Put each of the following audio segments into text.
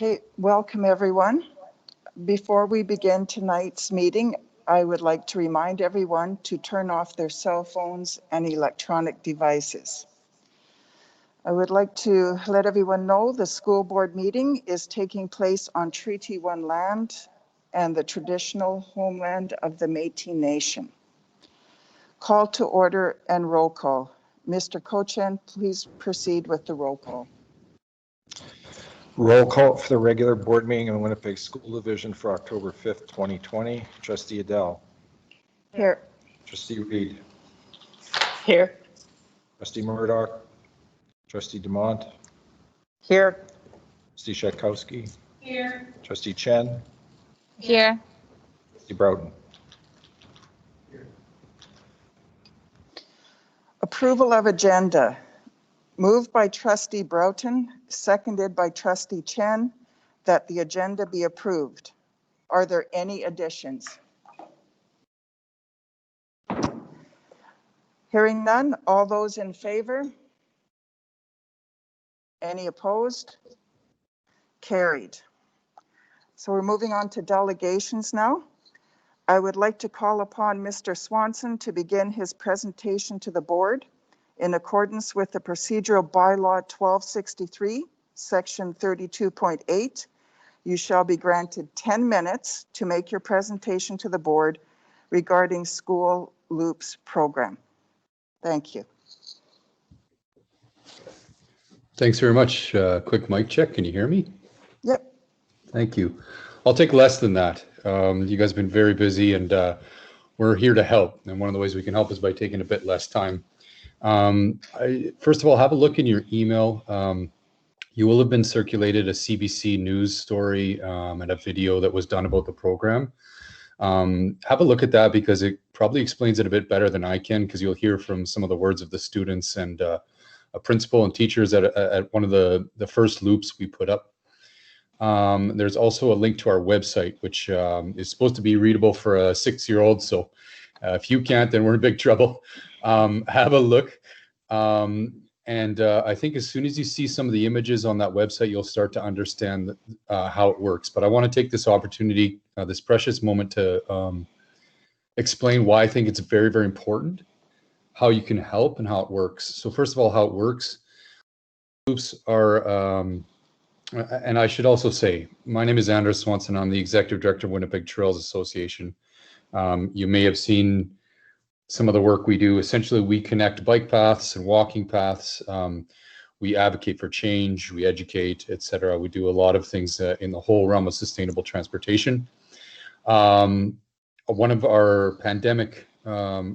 Okay, welcome everyone. Before we begin tonight's meeting, I would like to remind everyone to turn off their cell phones and electronic devices. I would like to let everyone know the school board meeting is taking place on Treaty 1 land and the traditional homeland of the Métis Nation. Call to order and roll call. Mr. Cochin, please proceed with the roll call. Roll call for the regular board meeting in the Winnipeg School Division for October 5th, 2020. Trustee Adele. Here. Trustee Reed. Here. Trustee Murdoch. Trustee Dumont. Here. Trustee Shatkowski. Here. Trustee Chen. Here. Trustee Broughton. Approval of agenda. Moved by Trustee Broughton, seconded by Trustee Chen, that the agenda be approved. Are there any additions? Hearing none, all those in favor? Any opposed? Carried. So we're moving on to delegations now. I would like to call upon Mr. Swanson to begin his presentation to the board. In accordance with the procedural bylaw 1263, section 32.8, you shall be granted 10 minutes to make your presentation to the board regarding School Loops program. Thank you. Thanks very much. Quick mic check. Can you hear me? Yep. Thank you. I'll take less than that. You guys have been very busy and we're here to help. And one of the ways we can help is by taking a bit less time. First of all, have a look in your email. You will have been circulated a CBC news story and a video that was done about the program. Have a look at that because it probably explains it a bit better than I can, because you'll hear from some of the words of the students and a principal and teachers at one of the first loops we put up. There's also a link to our website, which is supposed to be readable for a 6-year-old. So if you can't, then we're in big trouble. Have a look. I think as soon as you see some of the images on that website, you'll start to understand how it works. But I want to take this opportunity, this precious moment, to explain why I think it's very, very important, how you can help and how it works. So first of all, how it works. Loops are, and I should also say, my name is Andrew Swanson. I'm the Executive Director of Winnipeg Trails Association. You may have seen some of the work we do. Essentially, we connect bike paths and walking paths. We advocate for change, we educate, etc. We do a lot of things in the whole realm of sustainable transportation. One of our pandemic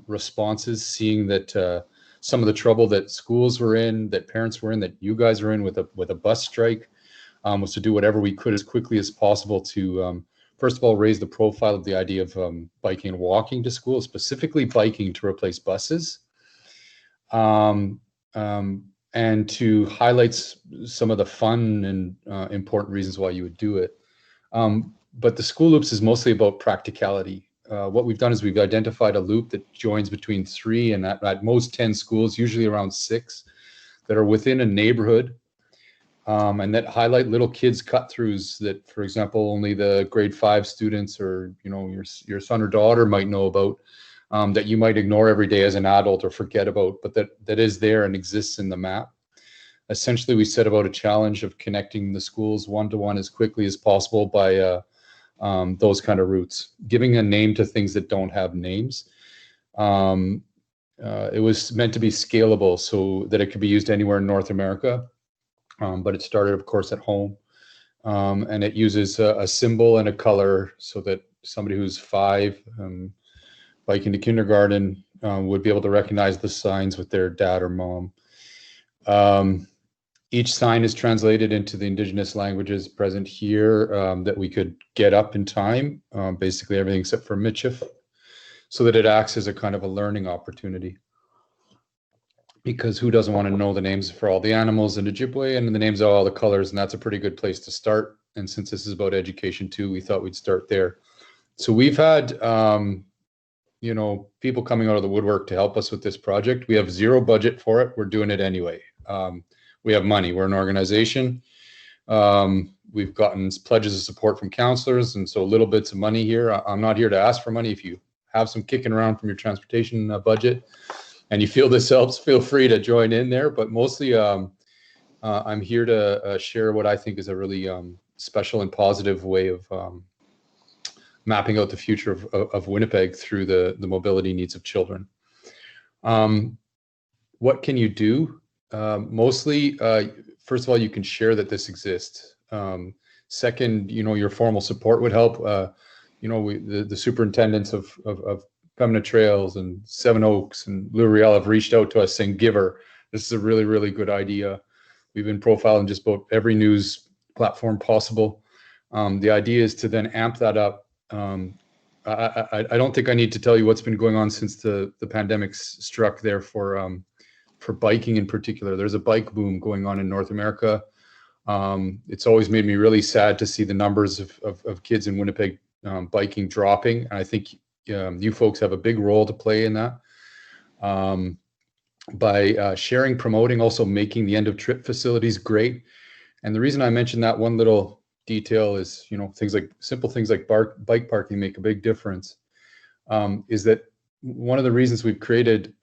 responses, seeing that some of the trouble that schools were in, that parents were in, that you guys were in with a bus strike, was to do whatever we could as quickly as possible to first of all, raise the profile of the idea of biking and walking to school, specifically biking to replace buses, and to highlight some of the fun and important reasons why you would do it. But the School Loops is mostly about practicality. What we've done is we've identified a loop that joins between 3 and at most 10 schools, usually around 6, that are within a neighborhood. And that highlight little kids cut-throughs that, for example, only the grade 5 students or your son or daughter might know about, that you might ignore every day as an adult or forget about, but that is there and exists in the map. Essentially, we set about a challenge of connecting the schools one-to-one as quickly as possible by those kind of routes, giving a name to things that don't have names. It was meant to be scalable so that it could be used anywhere in North America. But it started, of course, at home, and it uses a symbol and a color so that somebody who's 5 biking to kindergarten would be able to recognize the signs with their dad or mom. Each sign is translated into the Indigenous languages present here that we could get up in time, basically everything except for Michif, so that it acts as a kind of a learning opportunity. Because who doesn't want to know the names for all the animals in Ojibwe and the names of all the colors, and that's a pretty good place to start. And since this is about education too, we thought we'd start there. So we've had, people coming out of the woodwork to help us with this project. We have zero budget for it. We're doing it anyway. We have money. We're an organization. We've gotten pledges of support from counselors, and so little bits of money here. I'm not here to ask for money. If you have some kicking around from your transportation budget and you feel this helps, feel free to join in there. But mostly I'm here to share what I think is a really special and positive way of mapping out the future of Winnipeg through the mobility needs of children. What can you do? Mostly, first of all, you can share that this exists. Second, your formal support would help. The superintendents of Pembina Trails and Seven Oaks and L'Oreal have reached out to us saying, "Giver, this is a really, really good idea." We've been profiling just about every news platform possible. The idea is to then amp that up. I don't think I need to tell you what's been going on since the pandemic struck there for biking in particular. There's a bike boom going on in North America. It's always made me really sad to see the numbers of kids in Winnipeg biking dropping. And I think you folks have a big role to play in that. By sharing, promoting, also making the end of trip facilities great. And the reason I mentioned that one little detail is, simple things like bike parking make a big difference. Is that one of the reasons we've created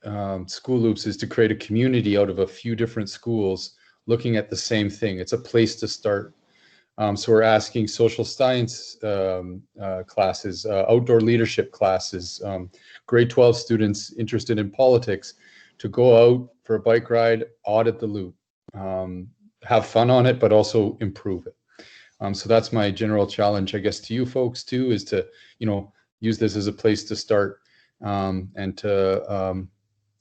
school loops is to create a community out of a few different schools looking at the same thing. It's a place to start. So we're asking social science classes, outdoor leadership classes, grade 12 students interested in politics to go out for a bike ride, audit the loop, have fun on it, but also improve it. So that's my general challenge, I guess, to you folks too, is to, use this as a place to start and to,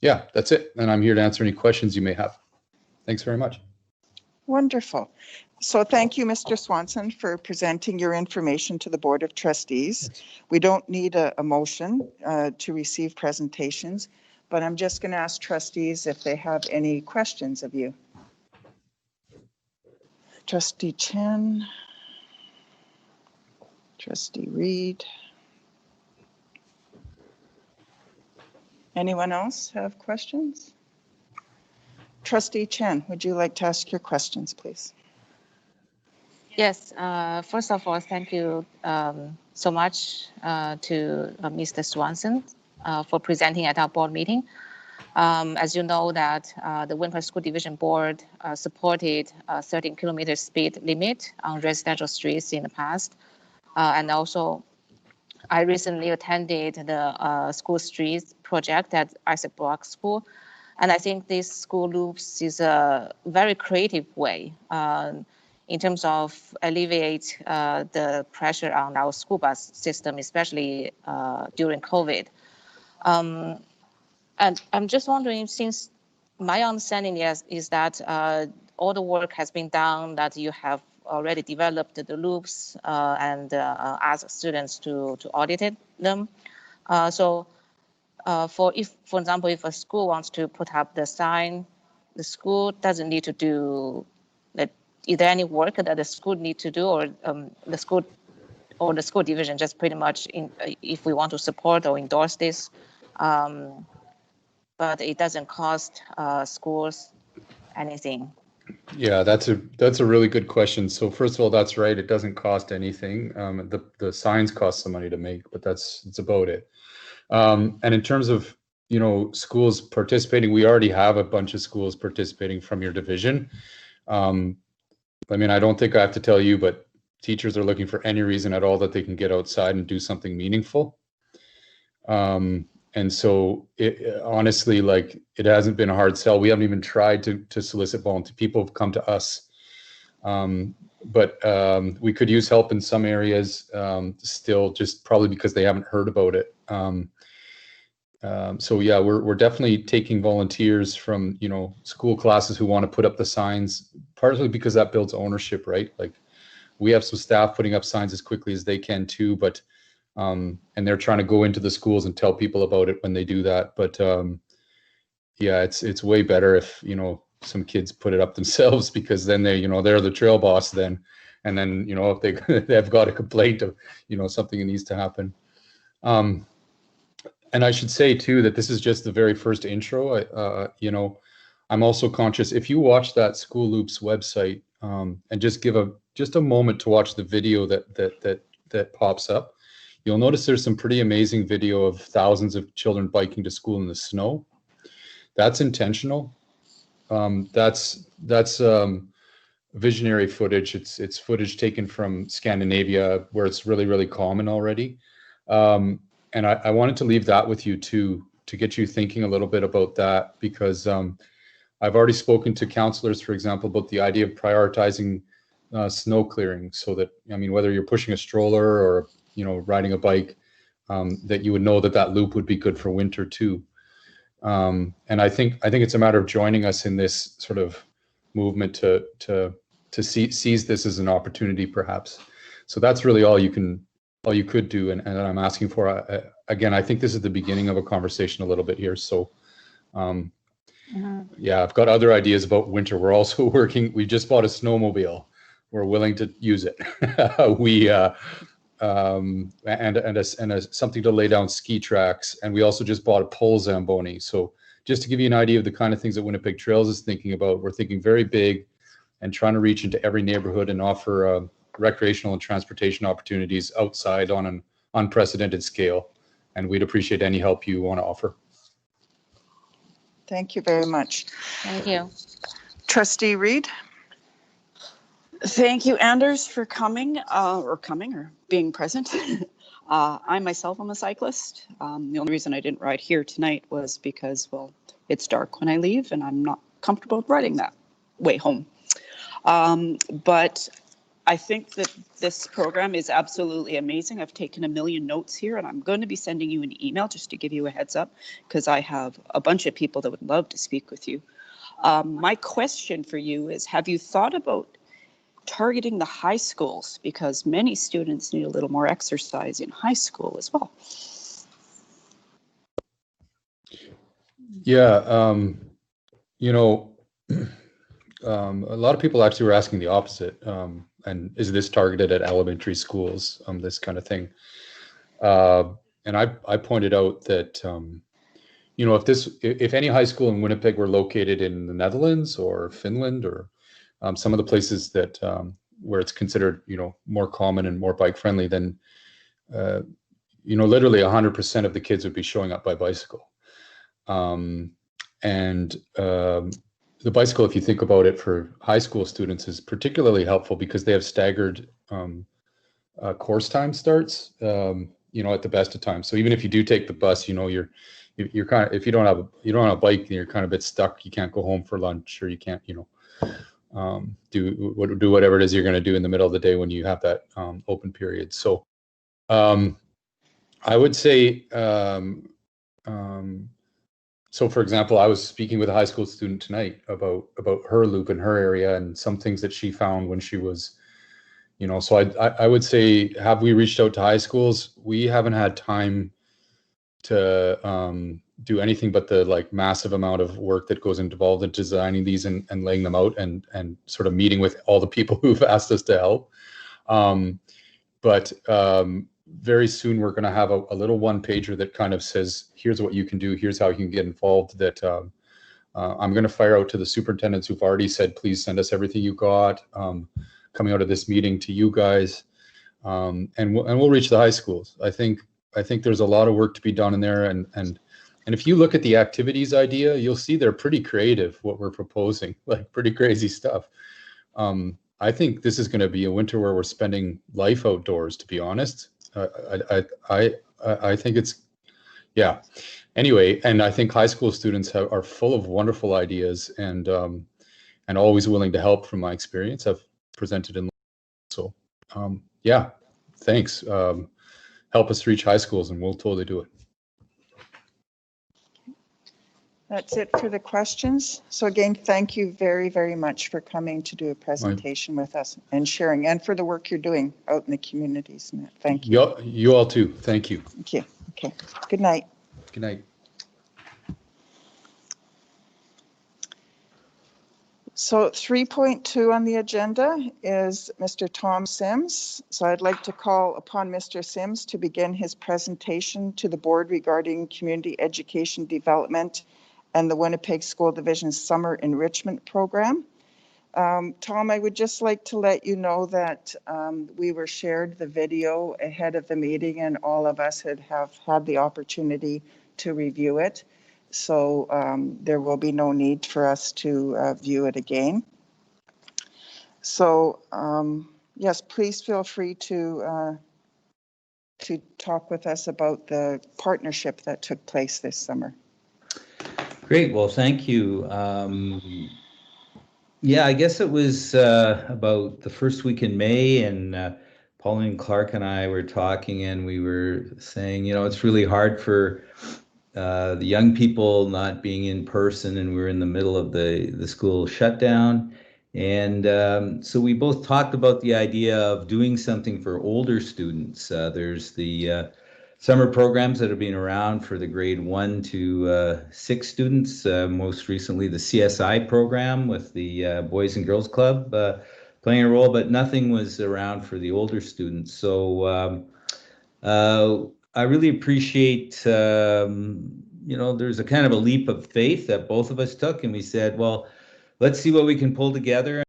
that's it. And I'm here to answer any questions you may have. Thanks very much. Wonderful. So thank you, Mr. Swanson, for presenting your information to the Board of Trustees. We don't need a motion to receive presentations, but I'm just going to ask trustees if they have any questions of you. Trustee Chen, Trustee Reed. Anyone else have questions? Trustee Chen, would you like to ask your questions, please? Yes, first of all, thank you so much to Mr. Swanson for presenting at our board meeting. As you know that the Winnipeg School Division Board supported a 13 kilometer speed limit on residential streets in the past. And also, I recently attended the school streets project at Isaac Block School. And I think this school loops is a very creative way in terms of alleviate the pressure on our school bus system, especially during COVID. And I'm just wondering, since my understanding is that all the work has been done, that you have already developed the loops and asked students to audit them. For example, if a school wants to put up the sign, the school doesn't need to do that. Is there any work that the school need to do, or the school division just pretty much if we want to support or endorse this, but it doesn't cost schools anything? Yeah, that's a really good question. So first of all, that's right. It doesn't cost anything. The signs cost some money to make, but it's about it. And in terms of, schools participating, we already have a bunch of schools participating from your division. I don't think I have to tell you, but teachers are looking for any reason at all that they can get outside and do something meaningful. And so honestly, it hasn't been a hard sell. We haven't even tried to solicit volunteers. People have come to us. But we could use help in some areas still, just probably because they haven't heard about it. So yeah, we're definitely taking volunteers from, school classes who want to put up the signs, partly because that builds ownership, right? Like we have some staff putting up signs as quickly as they can too, but and they're trying to go into the schools and tell people about it when they do that. But yeah, it's way better if, some kids put it up themselves, because then they're the trail boss then. And then, if they've got a complaint of, something that needs to happen. And I should say too, that this is just the very first intro. I'm also conscious, if you watch that School Loops website, and just give just a moment to watch the video that pops up. You'll notice there's some pretty amazing video of thousands of children biking to school in the snow. That's intentional. That's visionary footage. It's footage taken from Scandinavia, where it's really, really common already. And I wanted to leave that with you too, to get you thinking a little bit about that, because I've already spoken to counselors, for example, about the idea of prioritizing snow clearing, so that, I mean, whether you're pushing a stroller or, you know, riding a bike, that you would know that loop would be good for winter too. And I think it's a matter of joining us in this sort of movement to seize this as an opportunity, perhaps. So that's really all you could do, and I'm asking for. Again, I think this is the beginning of a conversation a little bit here. So, yeah, I've got other ideas about winter. We're also working. We just bought a snowmobile. We're willing to use it. And something to lay down ski tracks, and we also just bought a pole Zamboni. So just to give you an idea of the kind of things that Winnipeg Trails is thinking about, we're thinking very big and trying to reach into every neighborhood and offer recreational and transportation opportunities outside on an unprecedented scale. And we'd appreciate any help you want to offer. Thank you very much. Thank you. Trustee Reed? Thank you, Anders, for coming or being present. I myself am a cyclist. The only reason I didn't ride here tonight was because, well, it's dark when I leave and I'm not comfortable riding that way home. But I think that this program is absolutely amazing. I've taken a million notes here, and I'm going to be sending you an email just to give you a heads up, because I have a bunch of people that would love to speak with you. My question for you is, have you thought about targeting the high schools, because many students need a little more exercise in high school as well? Yeah, you know, a lot of people actually were asking the opposite. And is this targeted at elementary schools, this kind of thing? And I pointed out that, you know, if any high school in Winnipeg were located in the Netherlands or Finland or some of the places that where it's considered, you know, more common and more bike friendly, then, you know, literally 100% of the kids would be showing up by bicycle. The bicycle, if you think about it, for high school students is particularly helpful because they have staggered course time starts, you know, at the best of times. So even if you do take the bus, you know, you're kind of, if you don't have a bike, then you're kind of a bit stuck. You can't go home for lunch, or you can't, you know, do whatever it is you're going to do in the middle of the day when you have that open period. So I would say, so for example, I was speaking with a high school student tonight about her loop in her area and some things that she found when she was, you know, so I would say, have we reached out to high schools? We haven't had time to do anything but the like massive amount of work that goes involved in designing these and laying them out and sort of meeting with all the people who've asked us to help. But very soon we're going to have a little one pager that kind of says, here's what you can do, here's how you can get involved, that I'm going to fire out to the superintendents who've already said, please send us everything you got coming out of this meeting to you guys. And we'll reach the high schools. I think there's a lot of work to be done in there. And if you look at the activities idea, you'll see they're pretty creative, what we're proposing, like pretty crazy stuff. I think this is going to be a winter where we're spending life outdoors, to be honest. I think it's, yeah. Anyway, and I think high school students are full of wonderful ideas and always willing to help, from my experience. I've presented in, so yeah, thanks. Help us reach high schools and we'll totally do it. That's it for the questions. So again, thank you very, very much for coming to do a presentation with us and sharing, and for the work you're doing out in the communities. Thank you. You all too. Thank you. Thank you. Okay. Good night. Good night. So 3.2 on the agenda is Mr. Tom Sims. So I'd like to call upon Mr. Sims to begin his presentation to the board regarding community education development and the Winnipeg School Division's Summer Enrichment Program. Tom, I would just like to let you know that we were shared the video ahead of the meeting, and all of us have had the opportunity to review it. So there will be no need for us to view it again. So yes, please feel free to talk with us about the partnership that took place this summer. Great. Well, thank you. Yeah, I guess it was about the first week in May, and Pauline Clark and I were talking, and we were saying, you know, it's really hard for the young people not being in person, and we were in the middle of the school shutdown. And so we both talked about the idea of doing something for older students. There's the summer programs that have been around for the grade 1 to 6 students. Most recently, the CSI program with the Boys and Girls Club playing a role, but nothing was around for the older students. So I really appreciate, you know, there's a kind of a leap of faith that both of us took, and we said, well, let's see what we can pull together.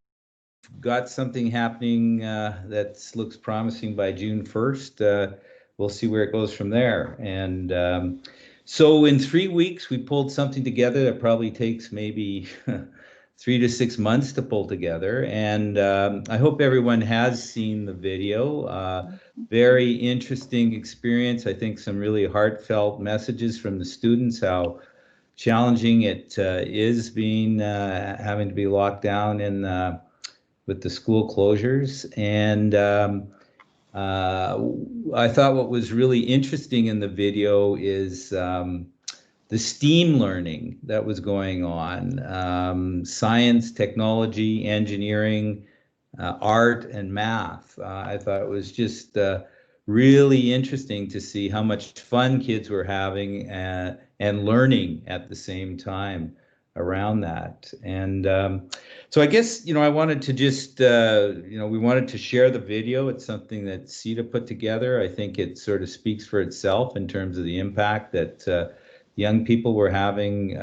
Got something happening that looks promising by June 1st. We'll see where it goes from there. And so in 3 weeks, we pulled something together that probably takes maybe 3 to 6 months to pull together. And I hope everyone has seen the video. Very interesting experience. I think some really heartfelt messages from the students, how challenging it is being having to be locked down in with the school closures. And I thought what was really interesting in the video is the STEAM learning that was going on, science, technology, engineering, art, and math. I thought it was just really interesting to see how much fun kids were having and learning at the same time around that. And so I guess, you know, I wanted to just, you know, we wanted to share the video. It's something that CETA put together. I think it sort of speaks for itself in terms of the impact that young people were having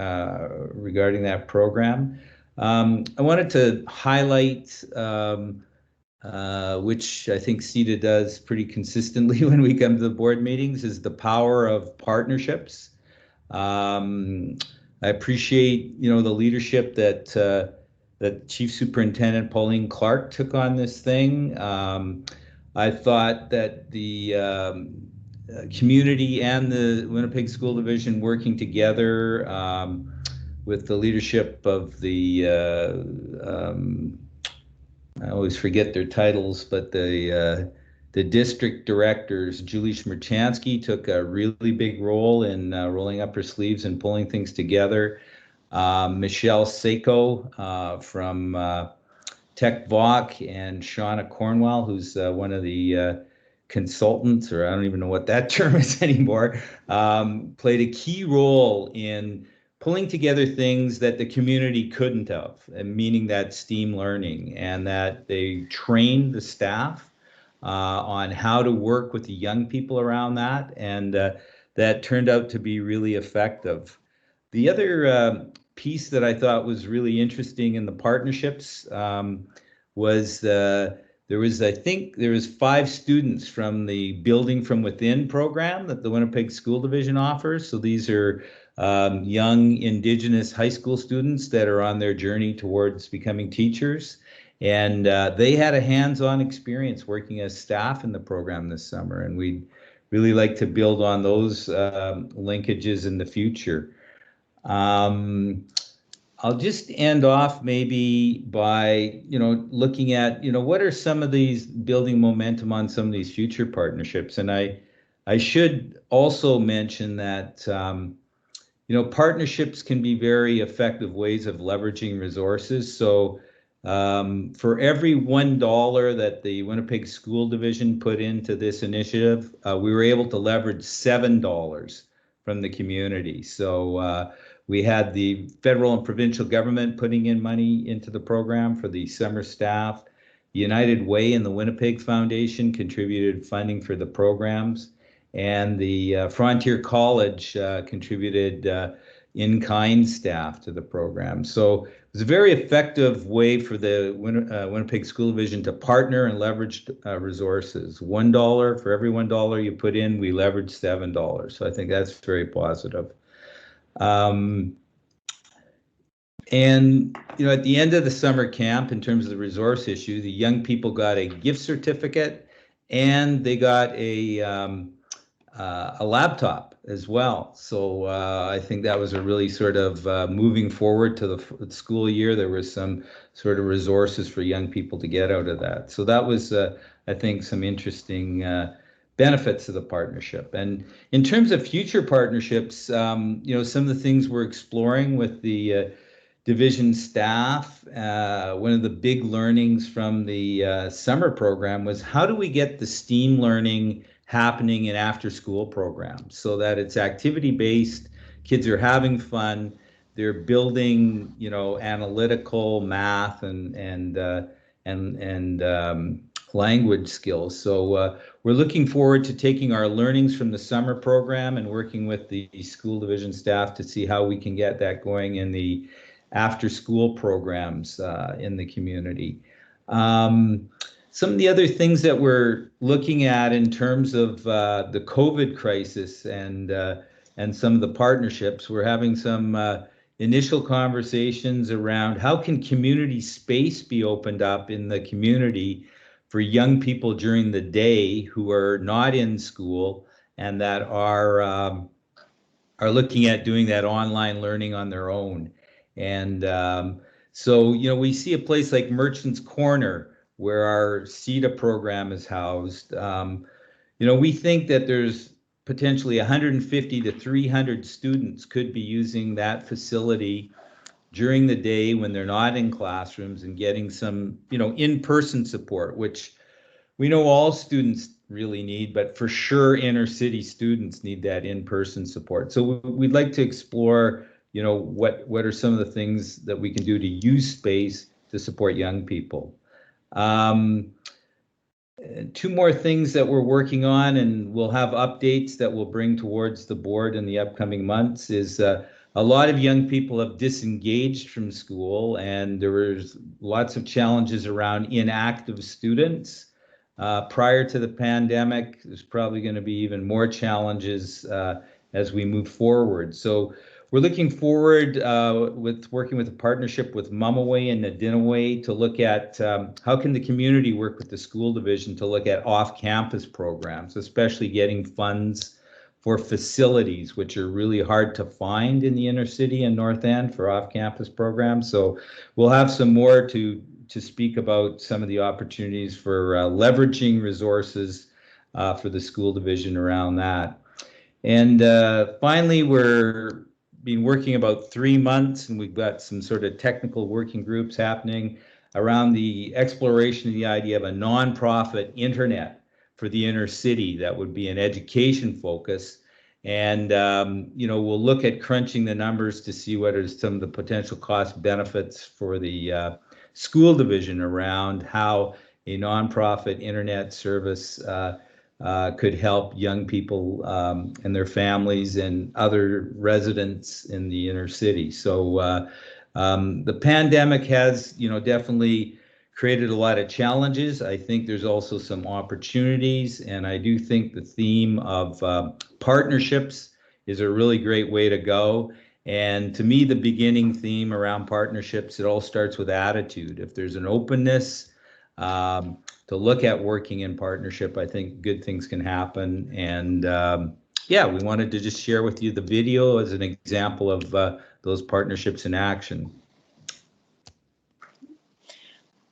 regarding that program. I wanted to highlight, which I think CETA does pretty consistently when we come to the board meetings, is the power of partnerships. I appreciate, you know, the leadership that that Chief Superintendent Pauline Clark took on this thing. I thought that the community and the Winnipeg School Division working together with the leadership of the I always forget their titles, but the district directors, Julie Smerchansky, took a really big role in rolling up her sleeves and pulling things together. Michelle Seiko from Tech Voc, and Shauna Cornwell, who's one of the consultants, or I don't even know what that term is anymore, played a key role in pulling together things that the community couldn't have, meaning that STEAM learning, and that they trained the staff on how to work with the young people around that, and that turned out to be really effective. The other piece that I thought was really interesting in the partnerships was I think there was 5 students from the Building from Within program that the Winnipeg School Division offers. So these are young Indigenous high school students that are on their journey towards becoming teachers. And they had a hands-on experience working as staff in the program this summer. And we'd really like to build on those linkages in the future. I'll just end off maybe by, you know, looking at, you know, what are some of these, building momentum on some of these future partnerships. And I should also mention that, you know, partnerships can be very effective ways of leveraging resources. So for every $1 that the Winnipeg School Division put into this initiative, we were able to leverage $7 from the community. So we had the federal and provincial government putting in money into the program for the summer staff. United Way and the Winnipeg Foundation contributed funding for the programs. And the Frontier College contributed in-kind staff to the program. So it was a very effective way for the Winnipeg School Division to partner and leverage resources. $1 for every $1 you put in, we leverage $7. So I think that's very positive. And, you know, at the end of the summer camp, in terms of the resource issue, the young people got a gift certificate and they got a laptop as well. So I think that was a really sort of moving forward to the school year. There was some sort of resources for young people to get out of that. So that was, I think, some interesting benefits of the partnership. And in terms of future partnerships, you know, some of the things we're exploring with the division staff, one of the big learnings from the summer program was how do we get the STEAM learning happening in after-school programs so that it's activity-based, kids are having fun, they're building, you know, analytical math and language skills. So we're looking forward to taking our learnings from the summer program and working with the school division staff to see how we can get that going in the after-school programs in the community. Some of the other things that we're looking at in terms of the COVID crisis and some of the partnerships, we're having some initial conversations around how can community space be opened up in the community for young people during the day who are not in school and that are looking at doing that online learning on their own. And so, you know, we see a place like Merchants Corner where our CETA program is housed. You know, we think that there's potentially 150 to 300 students could be using that facility during the day when they're not in classrooms and getting some, you know, in-person support, which we know all students really need, but for sure inner city students need that in-person support. So we'd like to explore, you know, what are some of the things that we can do to use space to support young people. Two more things that we're working on, and we'll have updates that we'll bring towards the board in the upcoming months, is a lot of young people have disengaged from school, and there was lots of challenges around inactive students. Prior to the pandemic, there's probably going to be even more challenges as we move forward. So we're looking forward with working with a partnership with Mumaway and Nadinaway to look at how can the community work with the school division to look at off-campus programs, especially getting funds for facilities, which are really hard to find in the inner city and North End for off-campus programs. So we'll have some more to speak about some of the opportunities for leveraging resources for the school division around that. And finally, we're been working about 3 months, and we've got some sort of technical working groups happening around the exploration of the idea of a nonprofit internet for the inner city that would be an education focus. And, you know, we'll look at crunching the numbers to see what are some of the potential cost benefits for the school division around how a nonprofit internet service could help young people and their families and other residents in the inner city. So the pandemic has, you know, definitely created a lot of challenges. I think there's also some opportunities, and I do think the theme of partnerships is a really great way to go. And to me, the beginning theme around partnerships, it all starts with attitude. If there's an openness to look at working in partnership, I think good things can happen. And yeah, we wanted to just share with you the video as an example of those partnerships in action.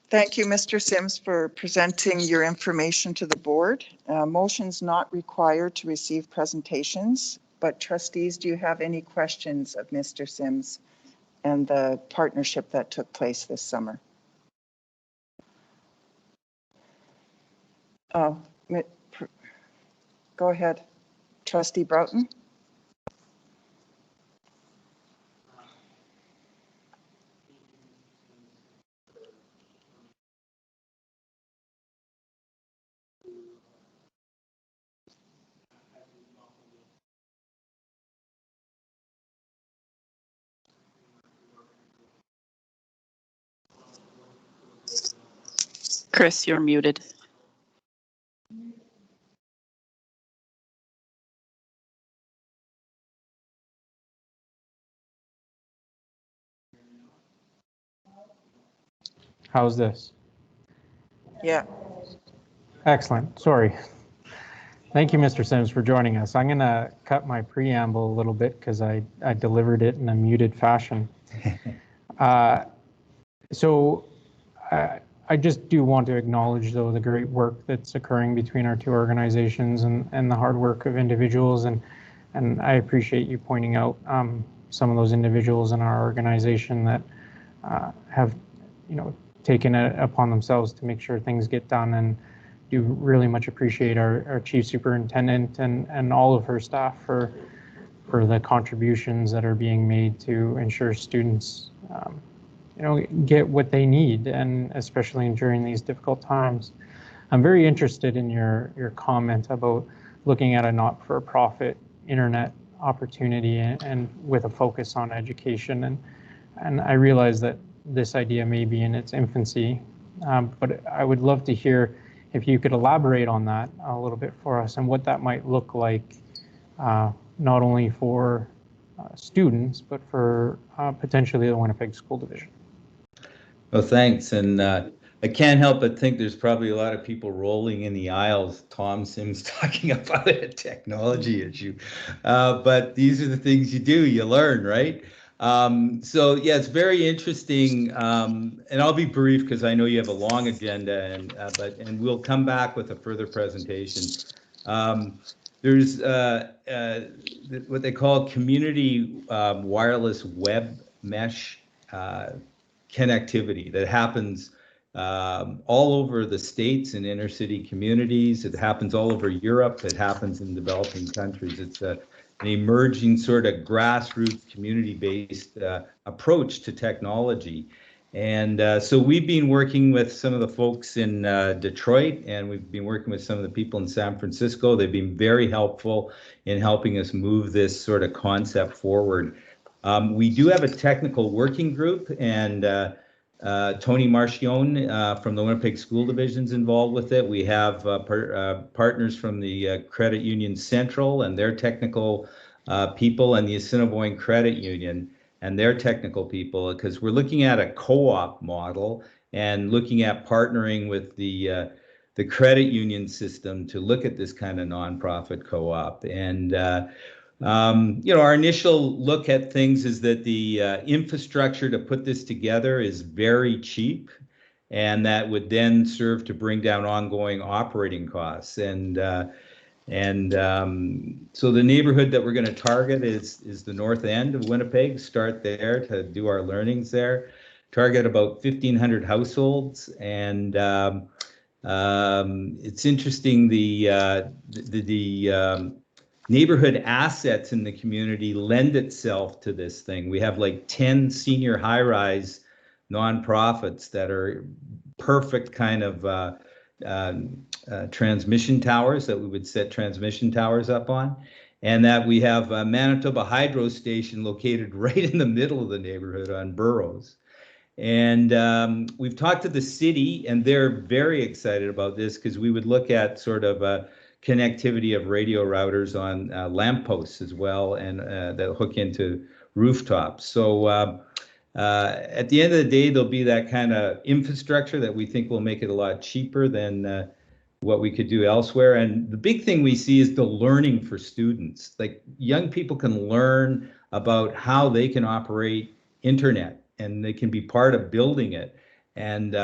Thank you, Mr. Sims, for presenting your information to the board. Motion's not required to receive presentations, but trustees, do you have any questions of Mr. Sims and the partnership that took place this summer? Oh, go ahead, Trustee Broughton. Chris, you're muted. How's this? Yeah. Excellent. Sorry. Thank you, Mr. Sims, for joining us. I'm going to cut my preamble a little bit because I delivered it in a muted fashion. So I just do want to acknowledge, though, the great work that's occurring between our two organizations and the hard work of individuals. And I appreciate you pointing out some of those individuals in our organization that have, taken it upon themselves to make sure things get done, and do really much appreciate our Chief Superintendent and all of her staff for the contributions that are being made to ensure students get what they need, and especially during these difficult times. I'm very interested in your comment about looking at a not-for-profit internet opportunity and with a focus on education, and I realize that this idea may be in its infancy, but I would love to hear if you could elaborate on that a little bit for us and what that might look like, not only for students, but for potentially the Winnipeg School Division. Well, thanks. And I can't help but think there's probably a lot of people rolling in the aisles, Tom Sims talking about a technology issue. But these are the things you do, you learn, right? So yeah, it's very interesting, and I'll be brief because I know you have a long agenda, and we'll come back with a further presentation. There's what they call community wireless web mesh connectivity that happens all over the states and inner city communities. It happens all over Europe. It happens in developing countries. It's an emerging sort of grassroots community-based approach to technology. And so we've been working with some of the folks in Detroit, and we've been working with some of the people in San Francisco. They've been very helpful in helping us move this sort of concept forward. We do have a technical working group, and Tony Marchione from the Winnipeg School Division's involved with it. We have partners from the Credit Union Central and their technical people, and the Assiniboine Credit Union and their technical people, because we're looking at a co-op model and looking at partnering with the credit union system to look at this kind of nonprofit co-op. And our initial look at things is that the infrastructure to put this together is very cheap, and that would then serve to bring down ongoing operating costs. So the neighborhood that we're going to target is the north end of Winnipeg. Start there to do our learnings there. Target about 1,500 households, and it's interesting, the neighborhood assets in the community lend itself to this thing. We have like 10 senior high-rise nonprofits that are perfect kind of transmission towers that we would set transmission towers up on, and that we have a Manitoba Hydro Station located right in the middle of the neighborhood on Burroughs. And we've talked to the city, and they're very excited about this, because we would look at sort of a connectivity of radio routers on lampposts as well, and that hook into rooftops. So at the end of the day, there'll be that kind of infrastructure that we think will make it a lot cheaper than what we could do elsewhere. And the big thing we see is the learning for students. Like, young people can learn about how they can operate internet, and they can be part of building it. And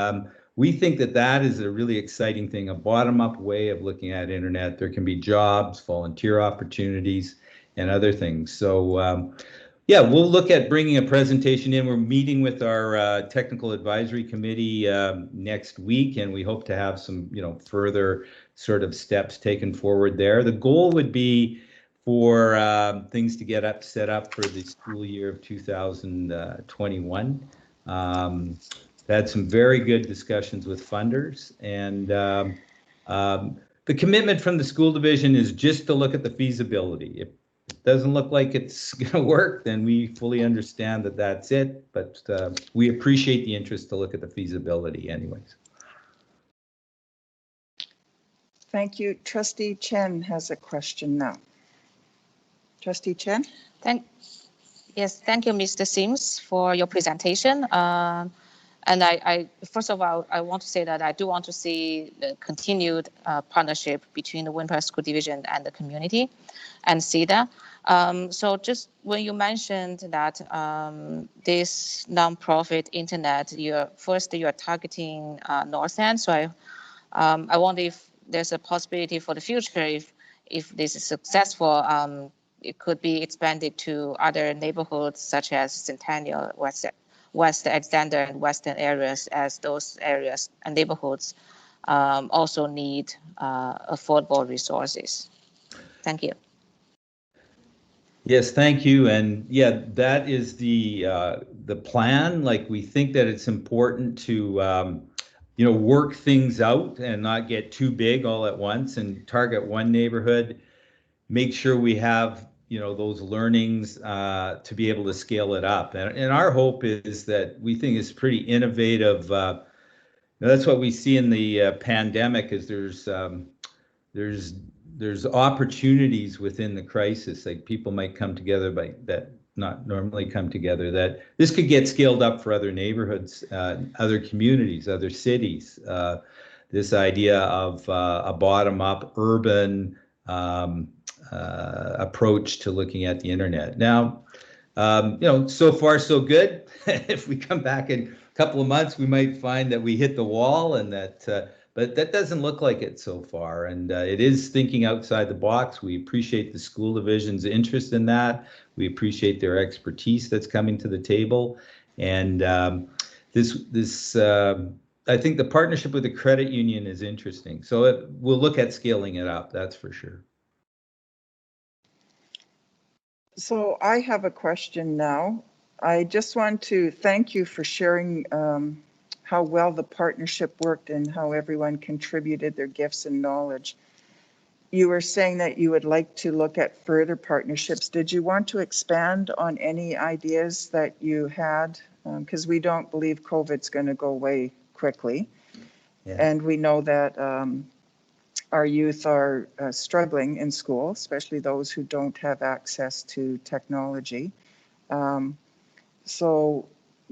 we think that that is a really exciting thing, a bottom-up way of looking at internet. There can be jobs, volunteer opportunities, and other things. So yeah, we'll look at bringing a presentation in. We're meeting with our technical advisory committee next week, and we hope to have some, further sort of steps taken forward there. The goal would be for things to get set up for the school year of 2021. Had some very good discussions with funders, and the commitment from the school division is just to look at the feasibility. If it doesn't look like it's going to work, then we fully understand that that's it, but we appreciate the interest to look at the feasibility anyways. Thank you. Trustee Chen has a question now. Trustee Chen? Yes, thank you, Mr. Sims, for your presentation. And I first of all, I want to say that I do want to see the continued partnership between the Winnipeg School Division and the community and see that. So just when you mentioned that this nonprofit internet, you're targeting North End. So I wonder if there's a possibility for the future, if this is successful, it could be expanded to other neighborhoods such as Centennial, West Alexander, and Western areas, as those areas and neighborhoods also need affordable resources. Thank you. Yes, thank you. And yeah, that is the plan. Like, we think that it's important to work things out and not get too big all at once and target one neighborhood, make sure we have those learnings to be able to scale it up. And our hope is that we think it's pretty innovative. That's what we see in the pandemic, is there's opportunities within the crisis. Like, people might come together that not normally come together, that this could get scaled up for other neighborhoods, other communities, other cities. This idea of a bottom-up urban approach to looking at the internet. Now, so far so good. If we come back in a couple of months, we might find that we hit the wall, and but that doesn't look like it so far. And it is thinking outside the box. We appreciate the school division's interest in that. We appreciate their expertise that's coming to the table. And I think the partnership with the credit union is interesting. So we'll look at scaling it up, that's for sure. So I have a question now. I just want to thank you for sharing how well the partnership worked and how everyone contributed their gifts and knowledge. You were saying that you would like to look at further partnerships. Did you want to expand on any ideas that you had? Because we don't believe COVID's going to go away quickly. Yeah. And we know that our youth are struggling in school, especially those who don't have access to technology. So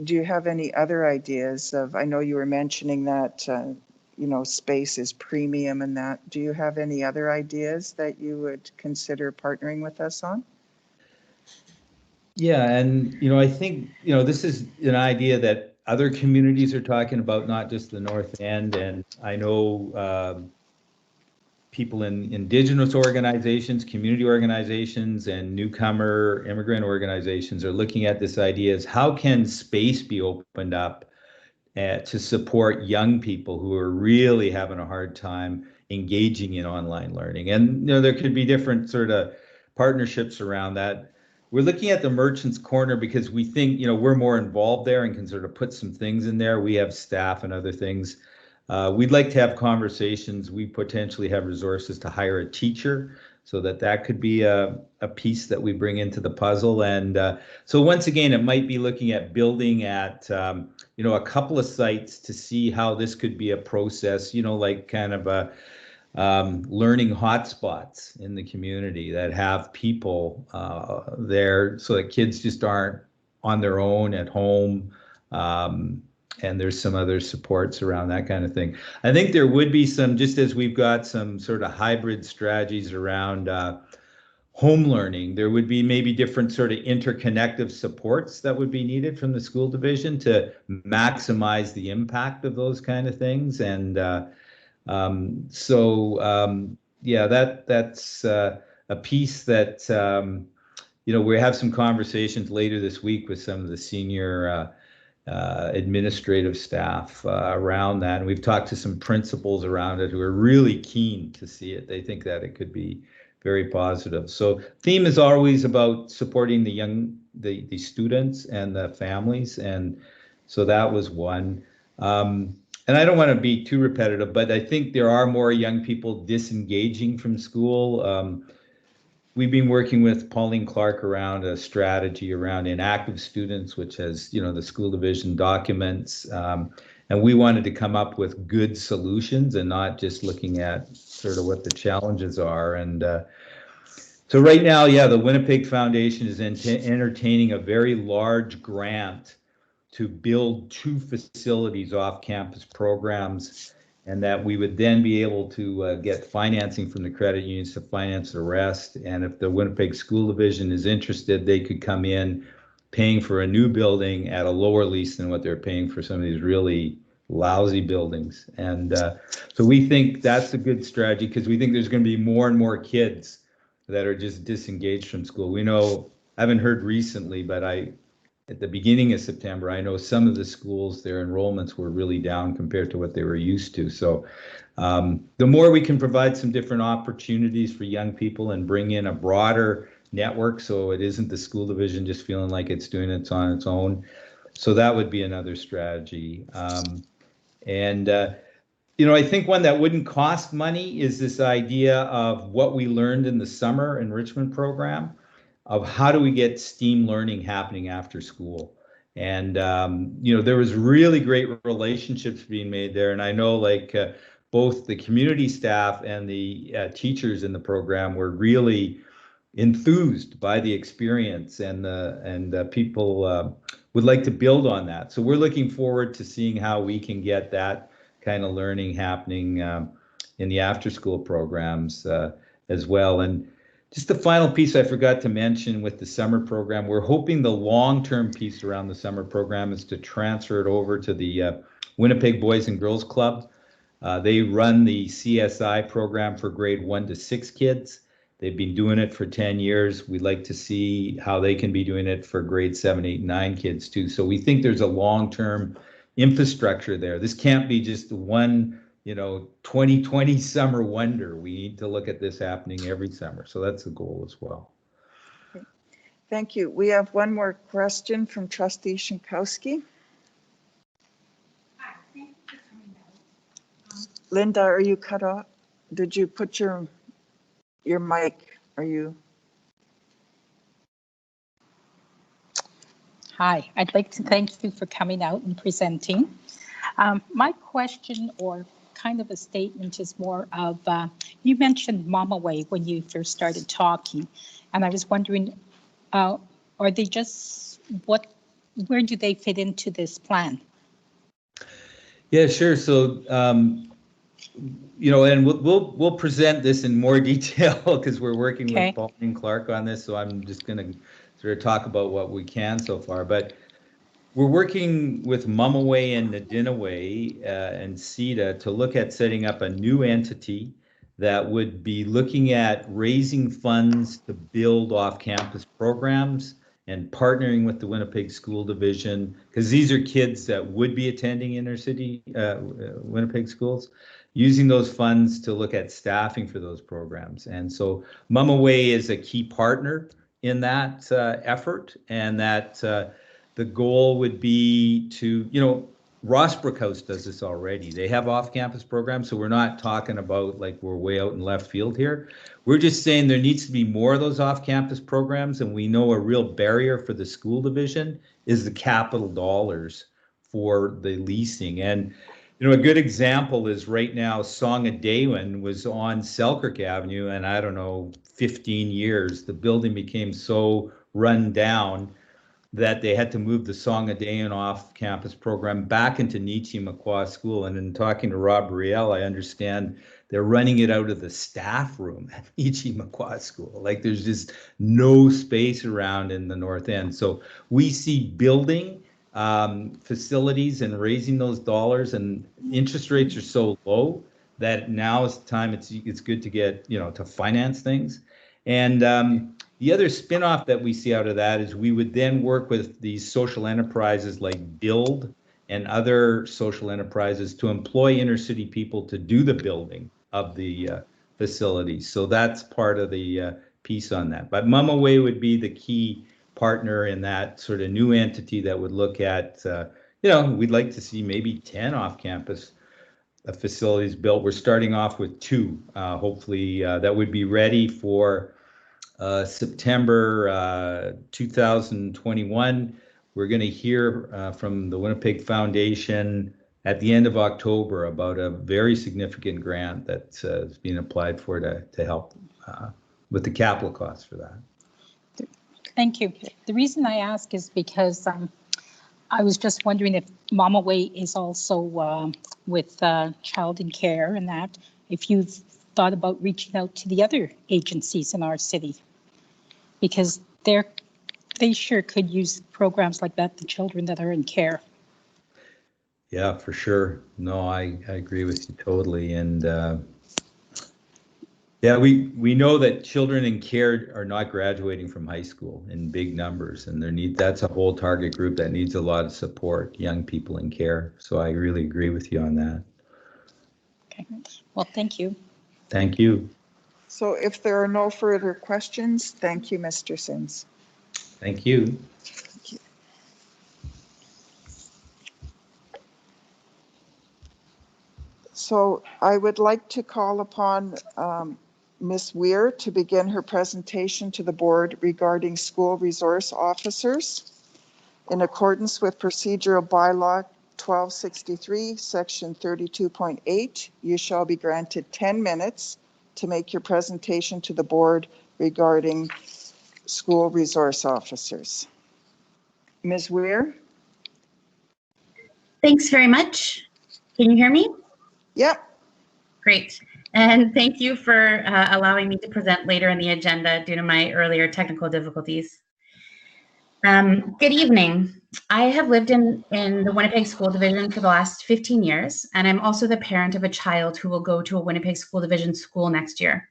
do you have any other ideas of, I know you were mentioning that, space is premium and that. Do you have any other ideas that you would consider partnering with us on? Yeah, and, I think, this is an idea that other communities are talking about, not just the North End. And I know people in Indigenous organizations, community organizations, and newcomer immigrant organizations are looking at this idea as, how can space be opened up to support young people who are really having a hard time engaging in online learning? And there could be different sort of partnerships around that. We're looking at the Merchants Corner because we think we're more involved there and can sort of put some things in there. We have staff and other things. We'd like to have conversations. We potentially have resources to hire a teacher, so that could be a piece that we bring into the puzzle. And so once again, it might be looking at building at a couple of sites to see how this could be a process, like kind of a learning hotspots in the community that have people there, so that kids just aren't on their own at home. And there's some other supports around that kind of thing. I think there would be some, just as we've got some sort of hybrid strategies around home learning, there would be maybe different sort of interconnective supports that would be needed from the school division to maximize the impact of those kind of things. And yeah, that's a piece that, we have some conversations later this week with some of the senior administrative staff around that. And we've talked to some principals around it who are really keen to see it. They think that it could be very positive. So theme is always about supporting the students and the families. And so that was one. And I don't want to be too repetitive, but I think there are more young people disengaging from school. we've been working with Pauline Clark around a strategy around inactive students, which has, the school division documents. And we wanted to come up with good solutions and not just looking at sort of what the challenges are. And so right now, the Winnipeg Foundation is entertaining a very large grant to build 2 facilities off-campus programs, and that we would then be able to get financing from the credit unions to finance the rest. And if the Winnipeg School Division is interested, they could come in paying for a new building at a lower lease than what they're paying for some of these really lousy buildings. And so we think that's a good strategy, because we think there's going to be more and more kids that are just disengaged from school. We know, I haven't heard recently, but at the beginning of September, I know some of the schools, their enrollments were really down compared to what they were used to. So the more we can provide some different opportunities for young people and bring in a broader network, so it isn't the school division just feeling like it's doing it on its own. So that would be another strategy. I think one that wouldn't cost money is this idea of what we learned in the summer enrichment program, of how do we get STEAM learning happening after school. And, there was really great relationships being made there. And I know both the community staff and the teachers in the program were really enthused by the experience, and people would like to build on that. So we're looking forward to seeing how we can get that kind of learning happening in the after-school programs as well. And just the final piece I forgot to mention with the summer program, we're hoping the long-term piece around the summer program is to transfer it over to the Winnipeg Boys and Girls Club. They run the CSI program for grade 1 to 6 kids. They've been doing it for 10 years. We'd like to see how they can be doing it for grade 7, 8, 9 kids too. So we think there's a long-term infrastructure there. This can't be just one 2020 summer wonder. We need to look at this happening every summer. So that's the goal as well. Thank you. We have one more question from Trustee Shinkowski. Linda, are you cut off? Did you put your mic? Are you? Hi, I'd like to thank you for coming out and presenting. My question, or kind of a statement, is more of, you mentioned Mama Way when you first started talking, and I was wondering, are they just, where do they fit into this plan? Yeah, sure. So, and we'll present this in more detail because we're working with Pauline Clark on this. So I'm just going to sort of talk about what we can so far. But we're working with Mumaway and Nadinaway and CETA to look at setting up a new entity that would be looking at raising funds to build off-campus programs and partnering with the Winnipeg School Division, because these are kids that would be attending inner city Winnipeg schools, using those funds to look at staffing for those programs. And so Mumaway is a key partner in that effort, and that the goal would be to, Rossbrook House does this already. They have off-campus programs, so we're not talking about like we're way out in left field here. We're just saying there needs to be more of those off-campus programs, and we know a real barrier for the school division is the capital dollars for the leasing. And a good example is right now Song of Daewin was on Selkirk Avenue, and I don't know, 15 years, the building became so run down that they had to move the Song of Daewin off-campus program back into Nietzsche-Macquarie School. And in talking to Rob Riel, I understand they're running it out of the staff room at Nietzsche-Macquarie School. Like there's just no space around in the North End. So we see building facilities and raising those dollars, and interest rates are so low that now is the time it's good to get, to finance things. And the other spin-off that we see out of that is we would then work with these social enterprises like Build and other social enterprises to employ inner city people to do the building of the facilities. So that's part of the piece on that. But Mumaway would be the key partner in that sort of new entity that would look at, we'd like to see maybe 10 off-campus facilities built. We're starting off with 2, hopefully that would be ready for September 2021. We're going to hear from the Winnipeg Foundation at the end of October about a very significant grant that's being applied for to help with the capital costs for that. Thank you. The reason I ask is because I was just wondering if Mama Way is also with child in care and that, if you've thought about reaching out to the other agencies in our city, because they sure could use programs like that, the children that are in care. Yeah, for sure. No, I agree with you totally. And yeah, we know that children in care are not graduating from high school in big numbers, and that's a whole target group that needs a lot of support, young people in care. So I really agree with you on that. Okay, well, thank you. Thank you. So if there are no further questions, thank you, Mr. Sims. Thank you. So I would like to call upon Ms. Weir to begin her presentation to the board regarding school resource officers. In accordance with procedural bylaw 1263, section 32.8, you shall be granted 10 minutes to make your presentation to the board regarding school resource officers. Ms. Weir? Thanks very much. Can you hear me? Yep. Great. And thank you for allowing me to present later in the agenda due to my earlier technical difficulties. Good evening. I have lived in the Winnipeg School Division for the last 15 years, and I'm also the parent of a child who will go to a Winnipeg School Division school next year.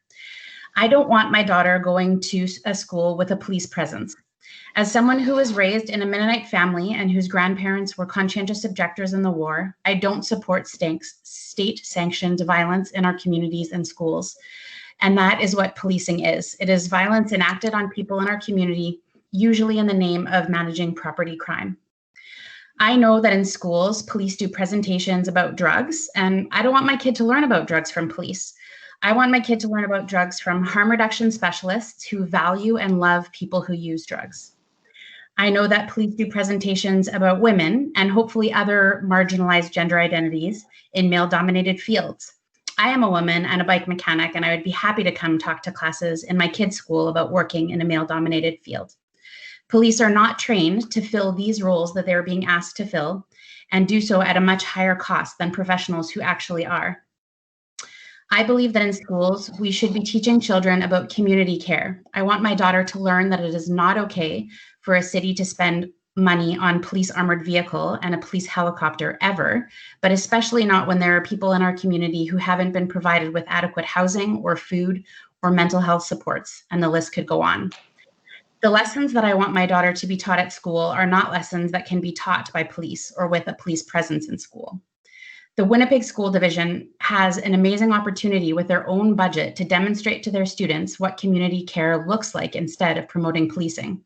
I don't want my daughter going to a school with a police presence. As someone who was raised in a Mennonite family and whose grandparents were conscientious objectors in the war, I don't support state-sanctioned violence in our communities and schools. And that is what policing is. It is violence enacted on people in our community, usually in the name of managing property crime. I know that in schools, police do presentations about drugs, and I don't want my kid to learn about drugs from police. I want my kid to learn about drugs from harm reduction specialists who value and love people who use drugs. I know that police do presentations about women and hopefully other marginalized gender identities in male-dominated fields. I am a woman and a bike mechanic, and I would be happy to come talk to classes in my kids' school about working in a male-dominated field. Police are not trained to fill these roles that they're being asked to fill, and do so at a much higher cost than professionals who actually are. I believe that in schools, we should be teaching children about community care. I want my daughter to learn that it is not okay for a city to spend money on police armored vehicle and a police helicopter ever, but especially not when there are people in our community who haven't been provided with adequate housing or food or mental health supports, and the list could go on. The lessons that I want my daughter to be taught at school are not lessons that can be taught by police or with a police presence in school. The Winnipeg School Division has an amazing opportunity with their own budget to demonstrate to their students what community care looks like instead of promoting policing.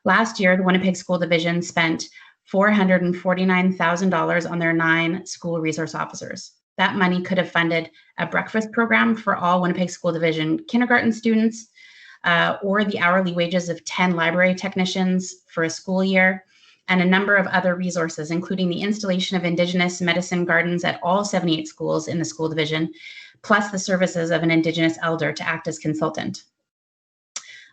Last year, the Winnipeg School Division spent $449,000 on their 9 school resource officers. That money could have funded a breakfast program for all Winnipeg School Division kindergarten students, or the hourly wages of 10 library technicians for a school year, and a number of other resources, including the installation of Indigenous medicine gardens at all 78 schools in the school division, plus the services of an Indigenous elder to act as consultant.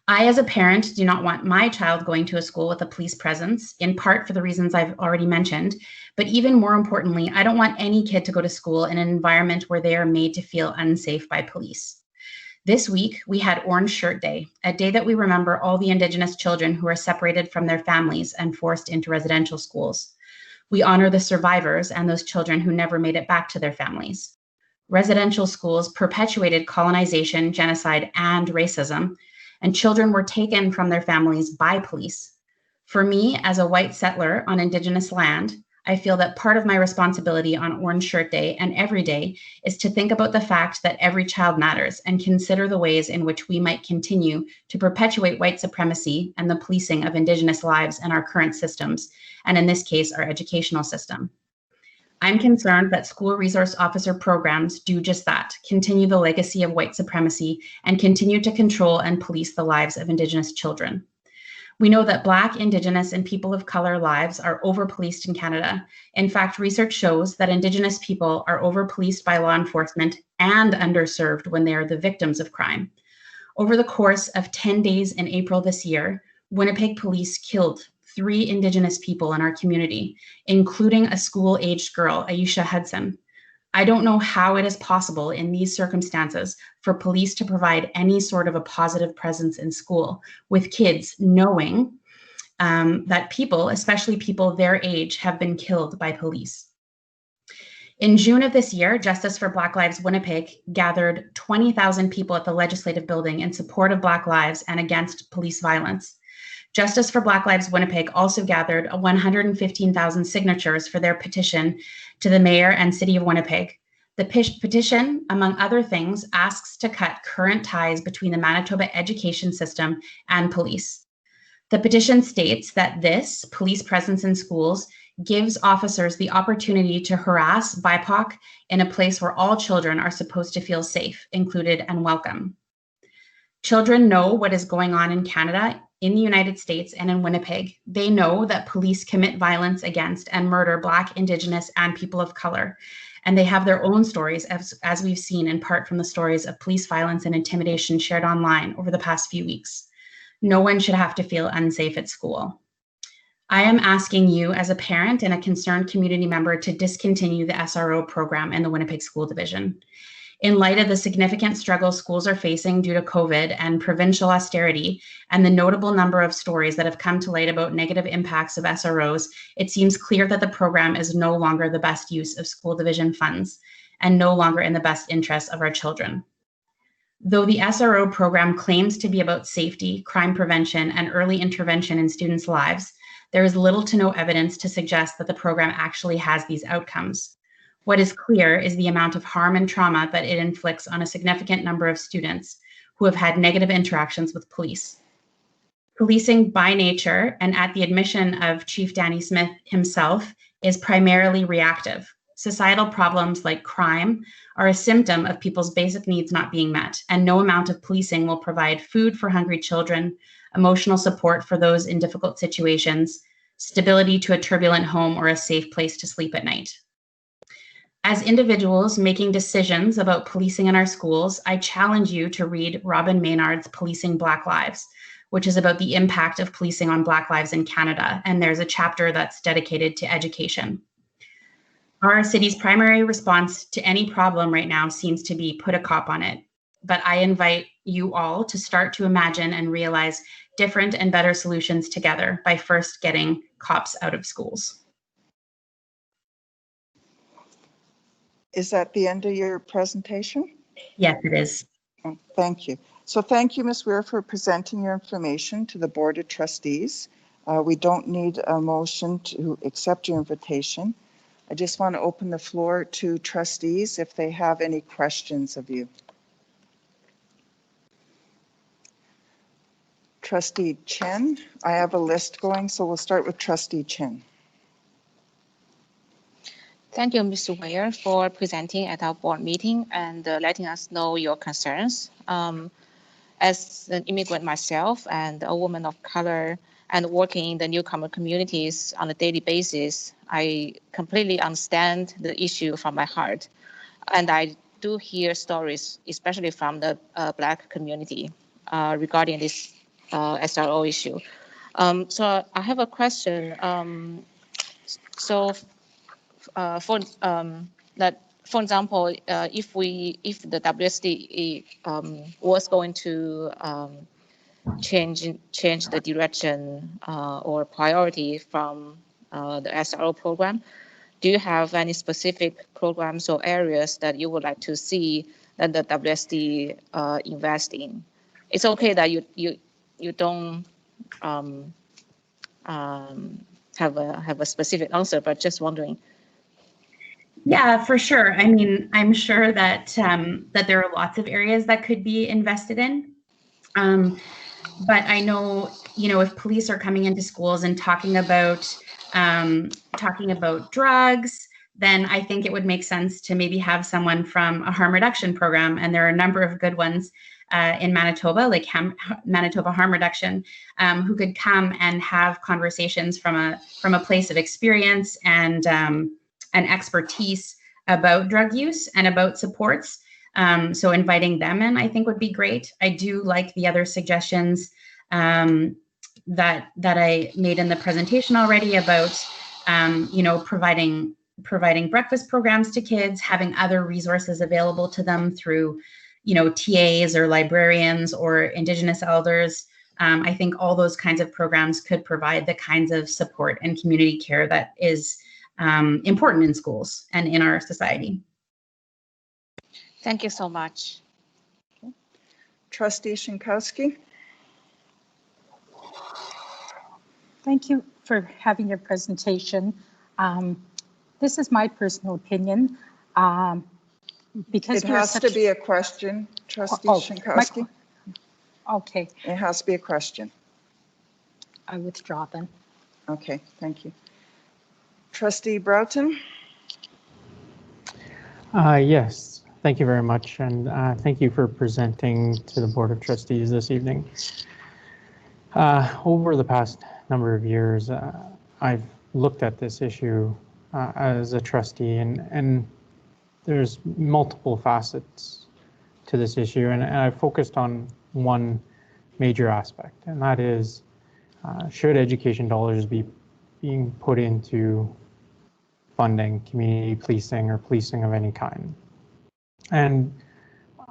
I, as a parent, do not want my child going to a school with a police presence, in part for the reasons I've already mentioned, but even more importantly, I don't want any kid to go to school in an environment where they are made to feel unsafe by police. This week, we had Orange Shirt Day, a day that we remember all the Indigenous children who are separated from their families and forced into residential schools. We honor the survivors and those children who never made it back to their families. Residential schools perpetuated colonization, genocide, and racism, and children were taken from their families by police. For me, as a white settler on Indigenous land, I feel that part of my responsibility on Orange Shirt Day and every day is to think about the fact that every child matters and consider the ways in which we might continue to perpetuate white supremacy and the policing of Indigenous lives in our current systems, and in this case, our educational system. I'm concerned that school resource officer programs do just that, continue the legacy of white supremacy and continue to control and police the lives of Indigenous children. We know that Black, Indigenous, and people of color lives are over-policed in Canada. In fact, research shows that Indigenous people are over-policed by law enforcement and underserved when they are the victims of crime. Over the course of 10 days in April this year, Winnipeg police killed 3 Indigenous people in our community, including a school-aged girl, Aisha Hudson. I don't know how it is possible in these circumstances for police to provide any sort of a positive presence in school with kids knowing that people, especially people their age, have been killed by police. In June of this year, Justice for Black Lives Winnipeg gathered 20,000 people at the Legislative Building in support of Black lives and against police violence. Justice for Black Lives Winnipeg also gathered 115,000 signatures for their petition to the Mayor and City of Winnipeg. The petition, among other things, asks to cut current ties between the Manitoba education system and police. The petition states that this police presence in schools gives officers the opportunity to harass BIPOC in a place where all children are supposed to feel safe, included, and welcome. Children know what is going on in Canada, in the United States, and in Winnipeg. They know that police commit violence against and murder Black, Indigenous, and people of color. And they have their own stories, as we've seen in part from the stories of police violence and intimidation shared online over the past few weeks. No one should have to feel unsafe at school. I am asking you as a parent and a concerned community member to discontinue the SRO program in the Winnipeg School Division. In light of the significant struggles schools are facing due to COVID and provincial austerity, and the notable number of stories that have come to light about negative impacts of SROs, it seems clear that the program is no longer the best use of school division funds and no longer in the best interests of our children. Though the SRO program claims to be about safety, crime prevention, and early intervention in students' lives, there is little to no evidence to suggest that the program actually has these outcomes. What is clear is the amount of harm and trauma that it inflicts on a significant number of students who have had negative interactions with police. Policing by nature, and at the admission of Chief Danny Smith himself, is primarily reactive. Societal problems like crime are a symptom of people's basic needs not being met, and no amount of policing will provide food for hungry children, emotional support for those in difficult situations, stability to a turbulent home, or a safe place to sleep at night. As individuals making decisions about policing in our schools, I challenge you to read Robin Maynard's Policing Black Lives, which is about the impact of policing on Black lives in Canada, and there's a chapter that's dedicated to education. Our city's primary response to any problem right now seems to be put a cop on it, but I invite you all to start to imagine and realize different and better solutions together by first getting cops out of schools. Is that the end of your presentation? Yes, it is. Oh, thank you. So thank you, Ms. Weir, for presenting your information to the Board of Trustees. We don't need a motion to accept your invitation. I just want to open the floor to trustees if they have any questions of you. Trustee Chen, I have a list going, so we'll start with Trustee Chen. Thank you, Mr. Weir, for presenting at our board meeting and letting us know your concerns. As an immigrant myself and a woman of color and working in the newcomer communities on a daily basis, I completely understand the issue from my heart. And I do hear stories, especially from the Black community, regarding this SRO issue. So I have a question. For example, if the WSD was going to change the direction or priority from the SRO program, do you have any specific programs or areas that you would like to see that the WSD invest in? It's okay that you don't have a specific answer, but just wondering. Yeah, for sure. I mean, I'm sure that that there are lots of areas that could be invested in. But I know, if police are coming into schools and talking about drugs, then I think it would make sense to maybe have someone from a harm reduction program. And there are a number of good ones in Manitoba, like Manitoba Harm Reduction, who could come and have conversations from a place of experience and expertise about drug use and about supports. So inviting them in, I think, would be great. I do like the other suggestions that I made in the presentation already about, providing breakfast programs to kids, having other resources available to them through, TAs or librarians or Indigenous elders. I think all those kinds of programs could provide the kinds of support and community care that is important in schools and in our society. Thank you so much. Trustee Shinkowski? Thank you for having your presentation. This is my personal opinion. Because it has to be a question, Trustee Shinkowski. Okay. It has to be a question. I withdraw then. Okay, thank you. Trustee Broughton? Yes, thank you very much. And thank you for presenting to the Board of Trustees this evening. Over the past number of years, I've looked at this issue as a trustee, and there's multiple facets to this issue, and I focused on one major aspect, and that is, should education dollars be being put into funding community policing or policing of any kind? And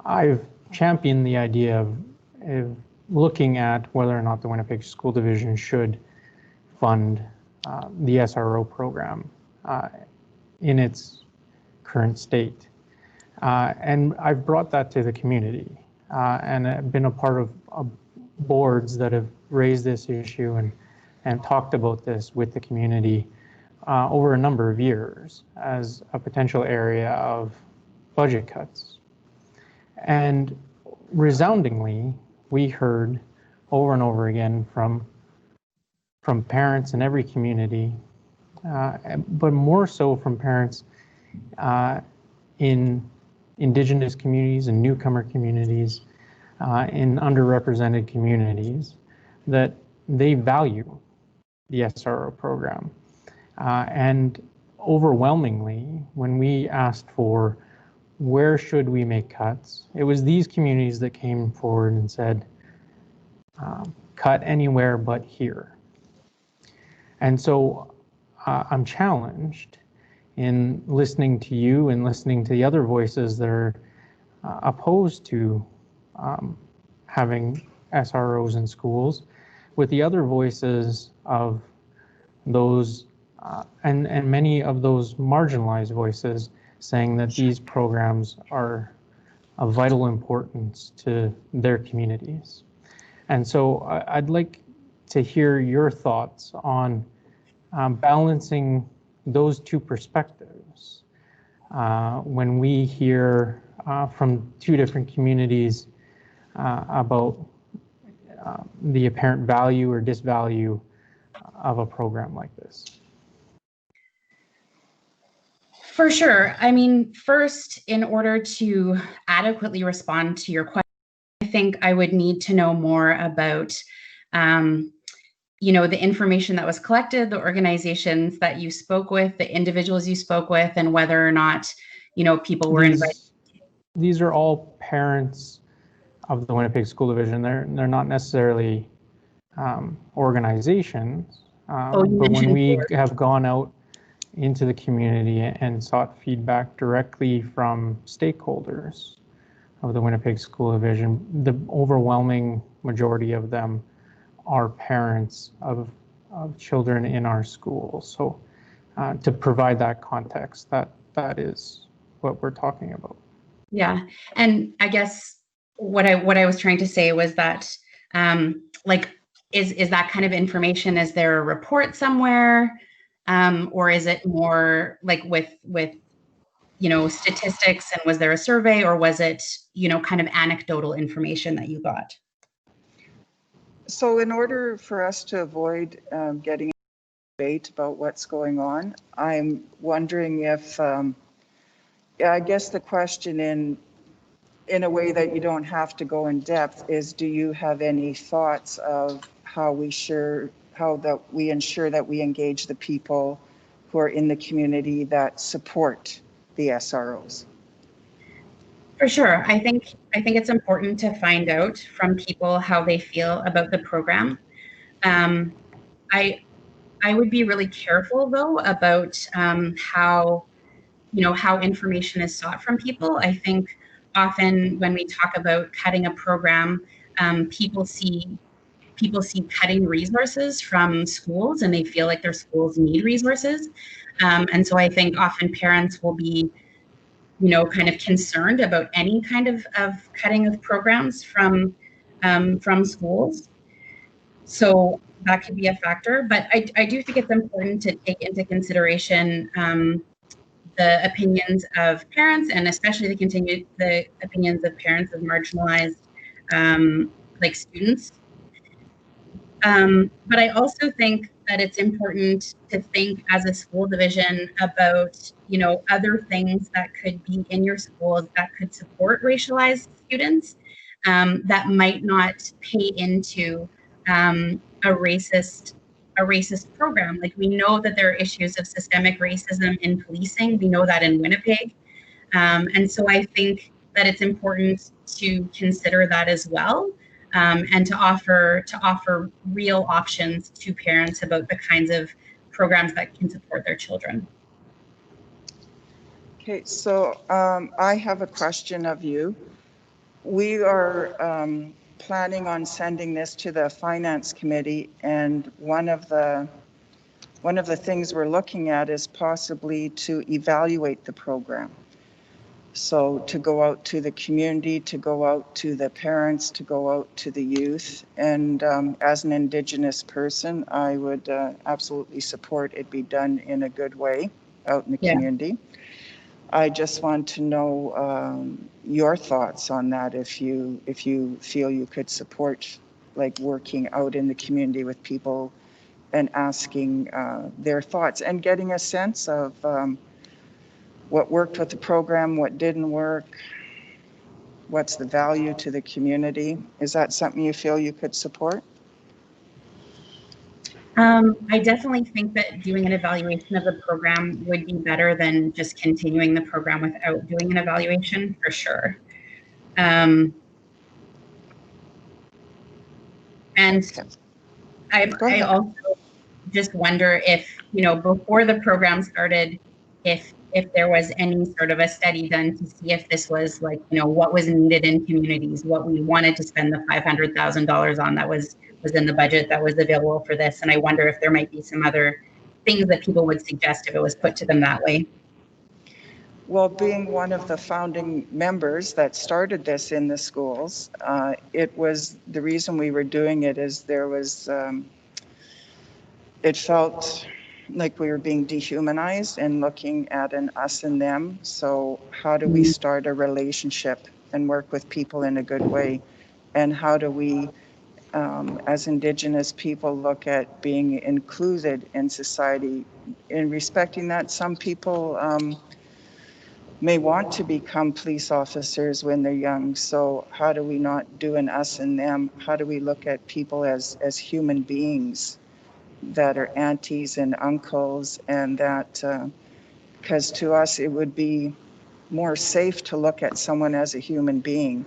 I've championed the idea of looking at whether or not the Winnipeg School Division should fund the SRO program in its current state. And I've brought that to the community, and I've been a part of boards that have raised this issue and talked about this with the community over a number of years as a potential area of budget cuts. And resoundingly, we heard over and over again from parents in every community, but more so from parents in Indigenous communities and newcomer communities, in underrepresented communities, that they value the SRO program. And overwhelmingly, when we asked for where should we make cuts, it was these communities that came forward and said, cut anywhere but here. And so I'm challenged in listening to you and listening to the other voices that are opposed to having SROs in schools, with the other voices of those and many of those marginalized voices saying that these programs are of vital importance to their communities. And so I'd like to hear your thoughts on balancing those two perspectives. When we hear from two different communities about the apparent value or disvalue of a program like this. For sure. I mean, first, in order to adequately respond to your question, I think I would need to know more about, the information that was collected, the organizations that you spoke with, the individuals you spoke with, and whether or not, people were invited. These are all parents of the Winnipeg School Division. They're not necessarily organizations, but when we have gone out into the community and sought feedback directly from stakeholders of the Winnipeg School Division, the overwhelming majority of them are parents of children in our schools. So to provide that context, that is what we're talking about. Yeah, and I guess what I was trying to say was that, is that kind of information? Is there a report somewhere, or is it more like with statistics? And was there a survey, or was it kind of anecdotal information that you got? So in order for us to avoid getting debate about what's going on. I'm wondering if, yeah, I guess the question in a way that you don't have to go in depth is, do you have any thoughts of how we ensure that we engage the people who are in the community that support the SROs? For sure. I think it's important to find out from people how they feel about the program. I would be really careful though about how information is sought from people. I think often when we talk about cutting a program, people see cutting resources from schools, and they feel like their schools need resources. And so I think often parents will be, kind of concerned about any kind of cutting of programs from schools. So that could be a factor, but I do think it's important to take into consideration the opinions of parents, and especially the opinions of parents of marginalized students. But I also think that it's important to think as a school division about, other things that could be in your schools that could support racialized students, that might not pay into a racist program. Like, we know that there are issues of systemic racism in policing. We know that in Winnipeg. And so I think that it's important to consider that as well. And to offer real options to parents about the kinds of programs that can support their children. Okay, so I have a question of you. We are planning on sending this to the Finance Committee, and one of the things we're looking at is possibly to evaluate the program. So to go out to the community, to go out to the parents, to go out to the youth. And as an Indigenous person, I would absolutely support it be done in a good way out in the community. I just want to know your thoughts on that, if you feel you could support working out in the community with people and asking their thoughts and getting a sense of what worked with the program, what didn't work, what's the value to the community. Is that something you feel you could support? I definitely think that doing an evaluation of the program would be better than just continuing the program without doing an evaluation, for sure. And I also just wonder if, before the program started, if there was any sort of a study done to see if this was what was needed in communities, what we wanted to spend the $500,000 on that was in the budget that was available for this. And I wonder if there might be some other things that people would suggest if it was put to them that way. Well, being one of the founding members that started this in the schools, it was the reason we were doing it is there was, it felt like we were being dehumanized and looking at an us and them. So how do we start a relationship and work with people in a good way? And how do we, as Indigenous people, look at being included in society, in respecting that some people may want to become police officers when they're young. So how do we not do an us and them? How do we look at people as human beings that are aunties and uncles, and that, because to us it would be more safe to look at someone as a human being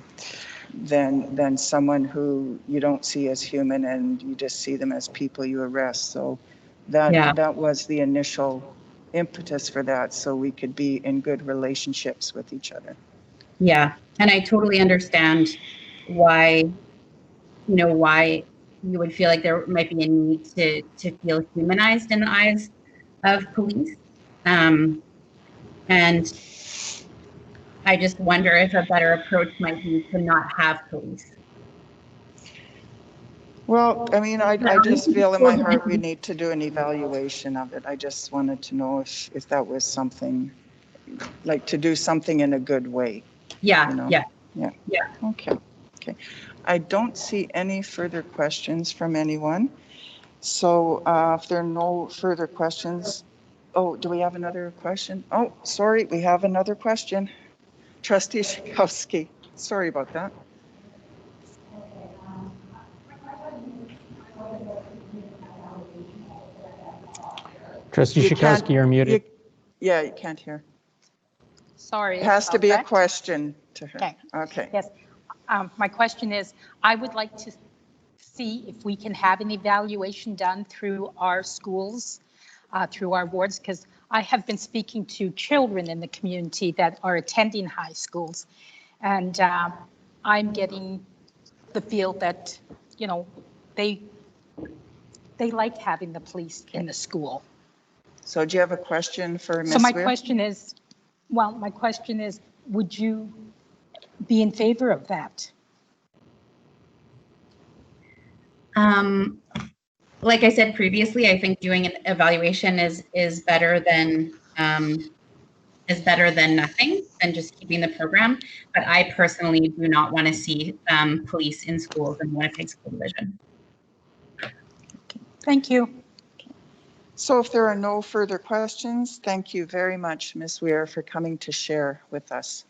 than someone who you don't see as human and you just see them as people you arrest. So that was the initial impetus for that, so we could be in good relationships with each other. Yeah, and I totally understand why you would feel like there might be a need to feel humanized in the eyes of police. And I just wonder if a better approach might be to not have police. Well, I mean, I just feel in my heart we need to do an evaluation of it. I just wanted to know if that was something, like to do something in a good way. Yeah. Okay. I don't see any further questions from anyone. So if there are no further questions, oh, do we have another question? Oh, sorry, we have another question. Trustee Sikowski, sorry about that. Trustee You can't- Sikowski, you're muted. Yeah, you can't hear. Sorry. It has to about be a that. question to her. Okay. Okay. Yes. My question is, I would like to see if we can have an evaluation done through our schools, through our wards, because I have been speaking to children in the community that are attending high schools, and I'm getting the feel that, you know, they like having the police in the school. So do you have a question for Ms. So my Weir? question is, would you be in favor of that? Like I said previously, I think doing an evaluation is better than nothing, than just keeping the program. But I personally do not want to see police in schools in the Winnipeg School Division. Thank you. So if there are no further questions, thank you very much, Ms. Weir, for coming to share with us.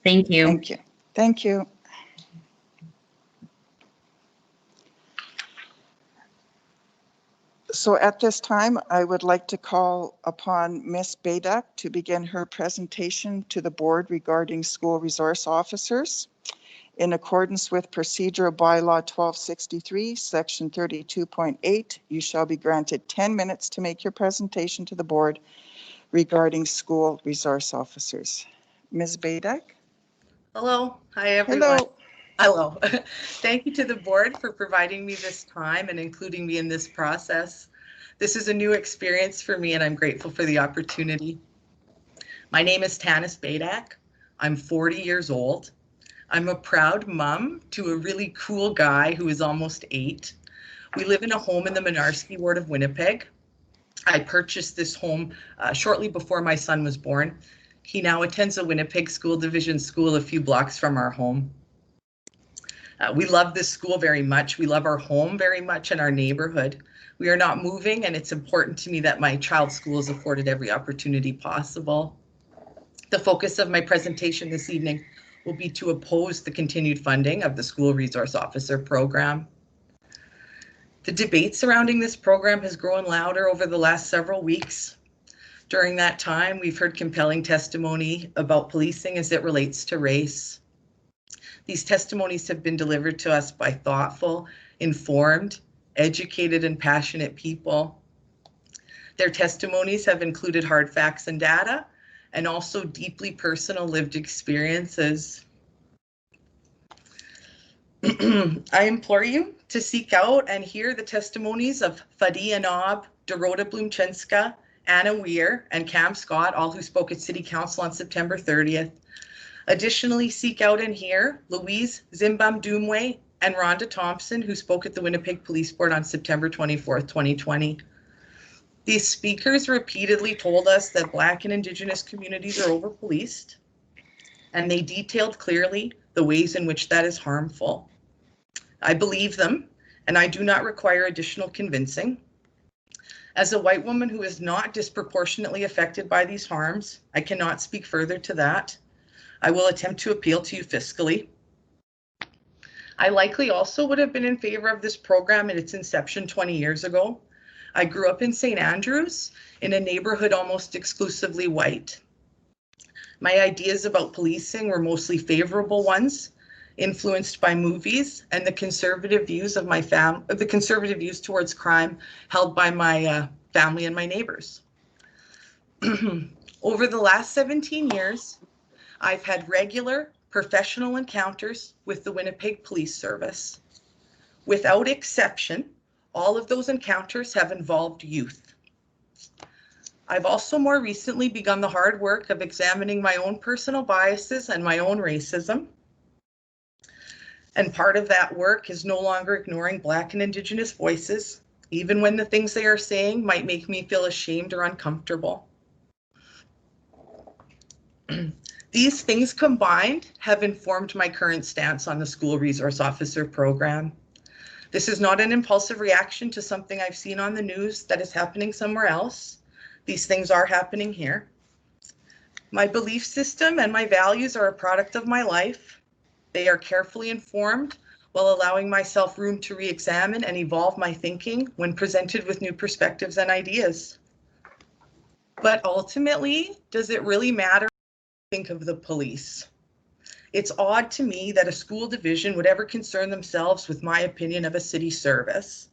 Thank you. Thank you. Thank you. So at this time, I would like to call upon Ms. Badak to begin her presentation to the board regarding school resource officers. In accordance with Procedural Bylaw 1263, Section 32.8, you shall be granted 10 minutes to make your presentation to the board regarding school resource officers. Ms. Badak? Hello. Hi, everyone. Hello. Hello. Thank you to the board for providing me this time and including me in this process. This is a new experience for me and I'm grateful for the opportunity. My name is Tanis Badak. I'm 40 years old. I'm a proud mom to a really cool guy who is almost 8. We live in a home in the Monarski ward of Winnipeg. I purchased this home shortly before my son was born. He now attends a Winnipeg School Division school a few blocks from our home. We love this school very much. We love our home very much and our neighborhood. We are not moving, and it's important to me that my child's school is afforded every opportunity possible. The focus of my presentation this evening will be to oppose the continued funding of the School Resource Officer program. The debate surrounding this program has grown louder over the last several weeks. During that time, we've heard compelling testimony about policing as it relates to race. These testimonies have been delivered to us by thoughtful, informed, educated, and passionate people. Their testimonies have included hard facts and data, and also deeply personal lived experiences. I implore you to seek out and hear the testimonies of Fadi Anab, Dorota Blumchenska, Anna Weir, and Cam Scott, all who spoke at City Council on September 30th. Additionally, seek out and hear Louise Zimbam Doomway and Rhonda Thompson, who spoke at the Winnipeg Police Board on September 24th, 2020. These speakers repeatedly told us that Black and Indigenous communities are over-policed, and they detailed clearly the ways in which that is harmful. I believe them, and I do not require additional convincing. As a white woman who is not disproportionately affected by these harms, I cannot speak further to that. I will attempt to appeal to you fiscally. I likely also would have been in favor of this program at its inception 20 years ago. I grew up in St. Andrews in a neighborhood almost exclusively white. My ideas about policing were mostly favorable ones, influenced by movies and the conservative views of my the conservative views towards crime held by my family and my neighbors. Over the last 17 years, I've had regular professional encounters with the Winnipeg Police Service. Without exception, all of those encounters have involved youth. I've also more recently begun the hard work of examining my own personal biases and my own racism. And part of that work is no longer ignoring Black and Indigenous voices, even when the things they are saying might make me feel ashamed or uncomfortable. These things combined have informed my current stance on the School Resource Officer program. This is not an impulsive reaction to something I've seen on the news that is happening somewhere else. These things are happening here. My belief system and my values are a product of my life. They are carefully informed while allowing myself room to re-examine and evolve my thinking when presented with new perspectives and ideas. But ultimately, does it really matter what I think of the police? It's odd to me that a school division would ever concern themselves with my opinion of a city service.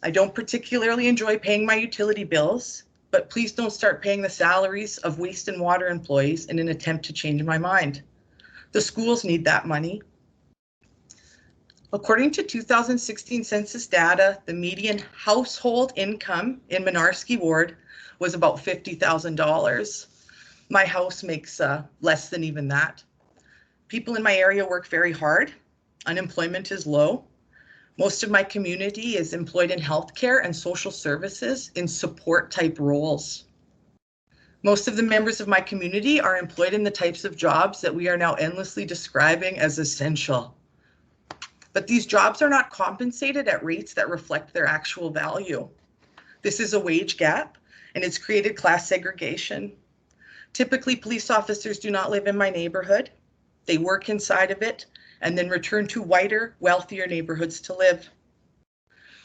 I don't particularly enjoy paying my utility bills, but please don't start paying the salaries of waste and water employees in an attempt to change my mind. The schools need that money. According to 2016 census data, the median household income in Mynarski Ward was about $50,000. My house makes less than even that. People in my area work very hard. Unemployment is low. Most of my community is employed in healthcare and social services in support type roles. Most of the members of my community are employed in the types of jobs that we are now endlessly describing as essential. But these jobs are not compensated at rates that reflect their actual value. This is a wage gap, and it's created class segregation. Typically, police officers do not live in my neighborhood. They work inside of it and then return to whiter, wealthier neighborhoods to live.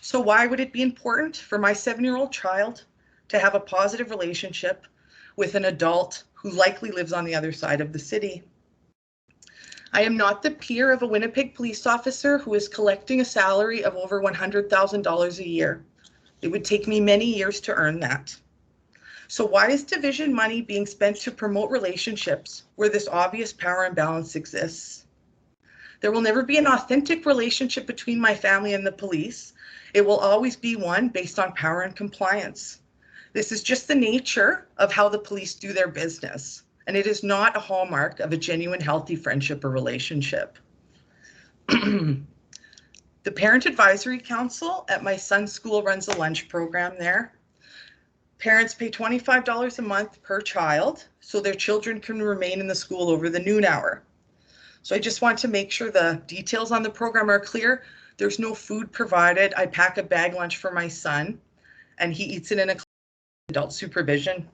So why would it be important for my 7-year-old child to have a positive relationship with an adult who likely lives on the other side of the city? I am not the peer of a Winnipeg police officer who is collecting a salary of over $100,000 a year. It would take me many years to earn that. So why is division money being spent to promote relationships where this obvious power imbalance exists? There will never be an authentic relationship between my family and the police. It will always be one based on power and compliance. This is just the nature of how the police do their business, and it is not a hallmark of a genuine, healthy friendship or relationship. The Parent Advisory Council at my son's school runs a lunch program there. Parents pay $25 a month per child so their children can remain in the school over the noon hour. So I just want to make sure the details on the program are clear. There's no food provided. I pack a bag lunch for my son and he eats it in adult supervision.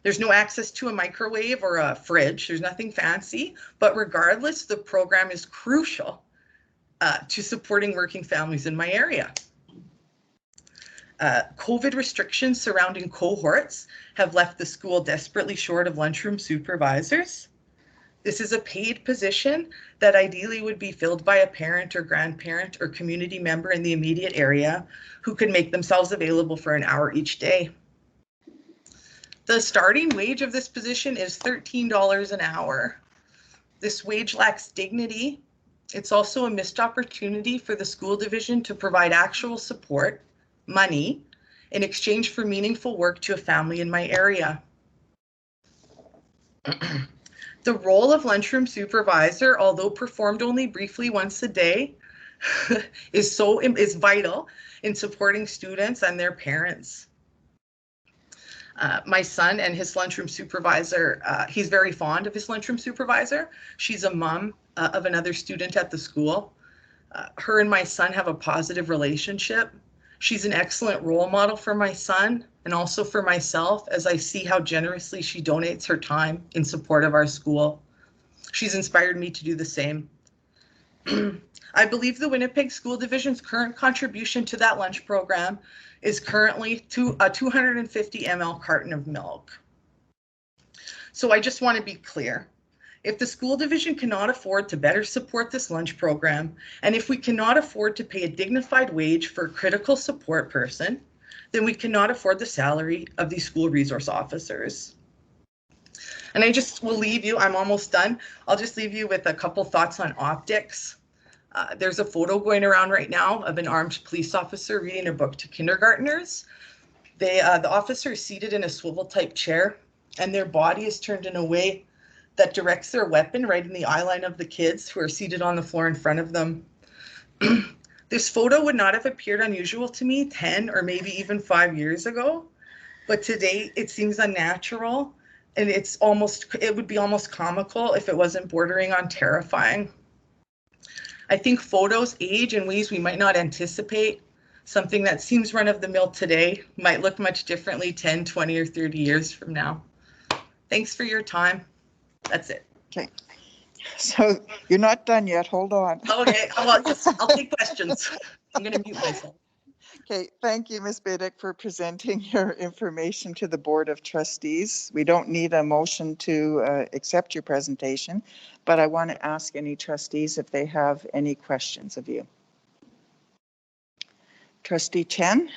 There's no access to a microwave or a fridge. There's nothing fancy, but regardless, the program is crucial to supporting working families in my area. COVID restrictions surrounding cohorts have left the school desperately short of lunchroom supervisors. This is a paid position that ideally would be filled by a parent or grandparent or community member in the immediate area who could make themselves available for an hour each day. The starting wage of this position is $13 an hour. This wage lacks dignity. It's also a missed opportunity for the school division to provide actual support, money, in exchange for meaningful work to a family in my area. The role of lunchroom supervisor, although performed only briefly once a day, is vital in supporting students and their parents. My son and his lunchroom supervisor, he's very fond of his lunchroom supervisor. She's a mom of another student at the school. Her and my son have a positive relationship. She's an excellent role model for my son and also for myself as I see how generously she donates her time in support of our school. She's inspired me to do the same. I believe the Winnipeg School Division's current contribution to that lunch program is currently to a 250 ml carton of milk. So I just want to be clear. If the school division cannot afford to better support this lunch program, and if we cannot afford to pay a dignified wage for a critical support person, then we cannot afford the salary of these school resource officers. And I just will leave you, I'm almost done. I'll just leave you with a couple thoughts on optics. There's a photo going around right now of an armed police officer reading a book to kindergartners. The officer is seated in a swivel type chair and their body is turned in a way that directs their weapon right in the eye line of the kids who are seated on the floor in front of them. This photo would not have appeared unusual to me 10 or maybe even 5 years ago, but today it seems unnatural and it would be almost comical if it wasn't bordering on terrifying. I think photos age in ways we might not anticipate. Something that seems run of the mill today might look much differently 10, 20, or 30 years from now. Thanks for your time. That's it. Okay. So you're not done yet. Hold on. Okay, well, yes, I'll take questions. I'm going to mute myself. Okay, thank you, Ms. Biddick, for presenting your information to the Board of Trustees. We don't need a motion to accept your presentation, but I want to ask any trustees if they have any questions of you. Trustee Chen?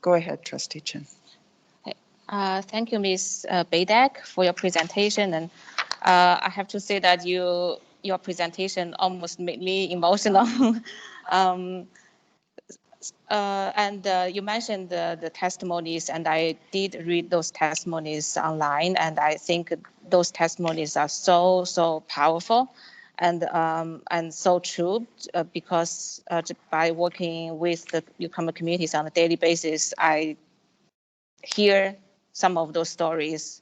Go ahead, Trustee Chen. Thank you, Ms. Bedak, for your presentation. And I have to say that your presentation almost made me emotional. You mentioned the testimonies, and I did read those testimonies online, and I think those testimonies are so powerful and so true, because by working with the newcomer communities on a daily basis, I hear some of those stories.